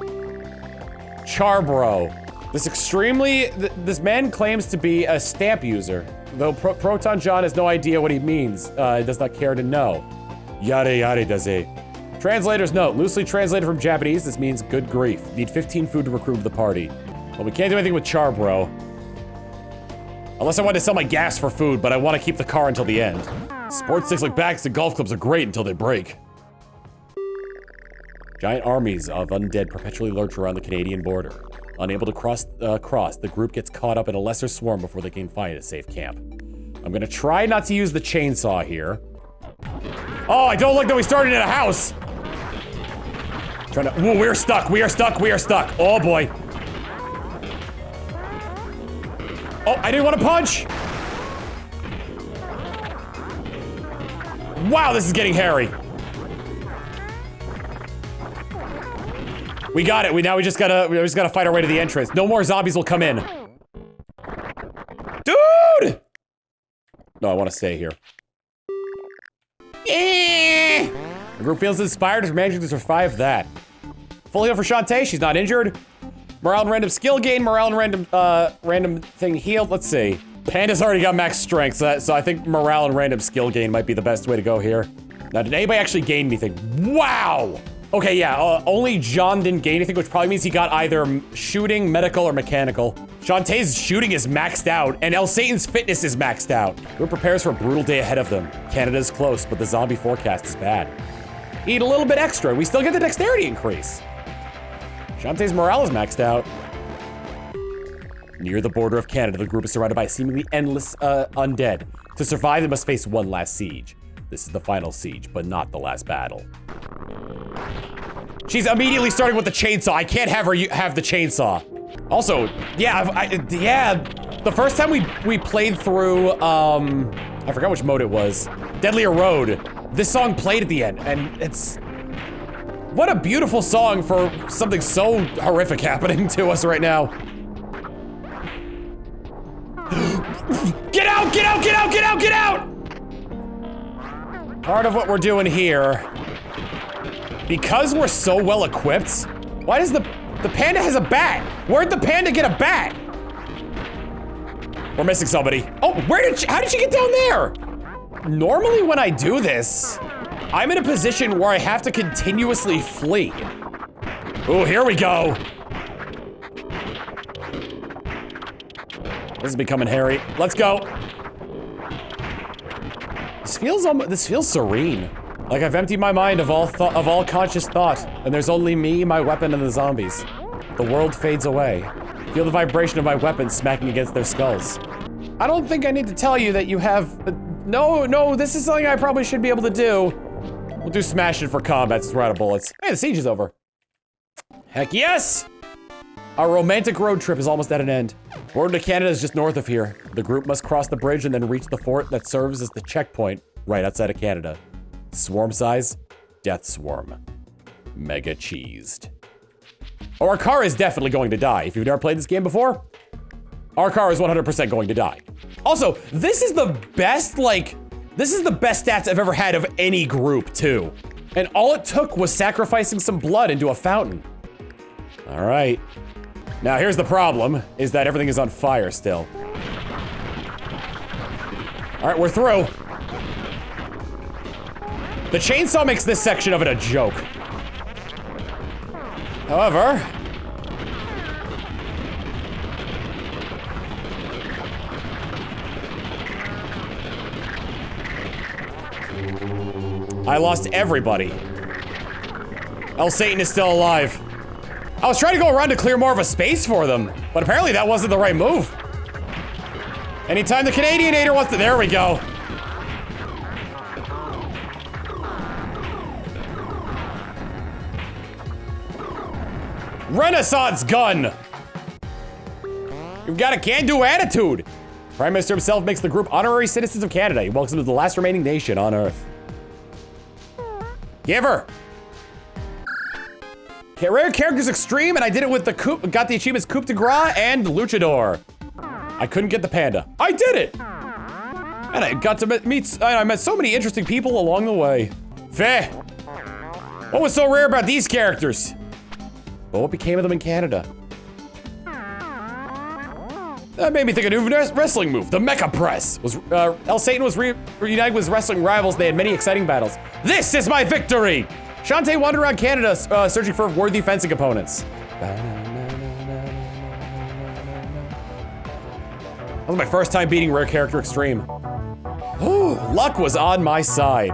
Speaker 2: Charbro. This man claims to be a stamp user, though Proton John has no idea what he means. He does not care to know. Yare yare does he. Translator's note, loosely translated from Japanese, this means good grief. Need 15 food to recruit to the party. Well, we can't do anything with Charbro. Unless I want to sell my gas for food, but I want to keep the car until the end. Sports sticks like bats and golf clubs are great until they break. Giant armies of undead perpetually lurch around the Canadian border. Unable to cross, the group gets caught up in a lesser swarm before they can find a safe camp. I'm gonna try not to use the chainsaw here. Oh, I don't like that we started in a house! Whoa, we're stuck, we are stuck, we are stuck. Oh boy. Oh, I didn't want to punch! Wow, this is getting hairy. We got it. We just gotta fight our way to the entrance. No more zombies will come in. Dude! No, I want to stay here. The group feels inspired and managing to survive that. Full heal for Shantae. She's not injured. Morale and random skill gain. Morale and random thing healed. Let's see. Panda's already got max strength, so I think morale and random skill gain might be the best way to go here. Now, did anybody actually gain anything? Wow! Okay, yeah, only John didn't gain anything, which probably means he got either shooting, medical, or mechanical. Shantae's shooting is maxed out, and El Satan's fitness is maxed out. Group prepares for a brutal day ahead of them. Canada's close, but the zombie forecast is bad. Eat a little bit extra, we still get the dexterity increase. Shantae's morale is maxed out. Near the border of Canada, the group is surrounded by seemingly endless undead. To survive, they must face one last siege. This is the final siege, but not the last battle. She's immediately starting with the chainsaw. I can't have her have the chainsaw. Also, yeah, the first time we played through, I forgot which mode it was. Deadlier Road. This song played at the end, and it's... What a beautiful song for something so horrific happening to us right now. Get out, get out, get out, get out, get out! Part of what we're doing here, because we're so well equipped, why does the panda has a bat? Where'd the panda get a bat? We're missing somebody. Oh, how did she get down there? Normally when I do this, I'm in a position where I have to continuously flee. Oh, here we go. This is becoming hairy. Let's go. This feels serene. Like I've emptied my mind of all conscious thought, and there's only me, my weapon, and the zombies. The world fades away. Feel the vibration of my weapon smacking against their skulls. I don't think I need to tell you that you have... No, this is something I probably should be able to do. We'll do smash it for combat since we're out of bullets. Hey, the siege is over. Heck yes! Our romantic road trip is almost at an end. Border to Canada is just north of here. The group must cross the bridge and then reach the fort that serves as the checkpoint right outside of Canada. Swarm size, death swarm. Mega cheesed. Oh, our car is definitely going to die. If you've never played this game before, our car is 100% going to die. Also, this is the best, this is the best stats I've ever had of any group, too. And all it took was sacrificing some blood into a fountain. All right. Now, here's the problem, is that everything is on fire still. All right, we're through. The chainsaw makes this section of it a joke. However... I lost everybody. El Satan is still alive. I was trying to go around to clear more of a space for them, but apparently that wasn't the right move. Anytime the Canadianator wants to... There we go. Renaissance gun! You've got a can-do attitude! Prime Minister himself makes the group honorary citizens of Canada. He welcomes them to the last remaining nation on Earth. Give her! Okay, rare characters extreme, and I did it with the got the achievements Coup de Grace and Luchador. I couldn't get the panda. I did it! And I got to meet, I met so many interesting people along the way. Feh! What was so rare about these characters? Well, what became of them in Canada? That made me think of a new wrestling move, the Mecha Press. El Satan was reunited with his wrestling rivals. They had many exciting battles. This is my victory! Shantae wandered around Canada searching for worthy fencing opponents. That was my first time beating Rare Character Extreme. Ooh, luck was on my side.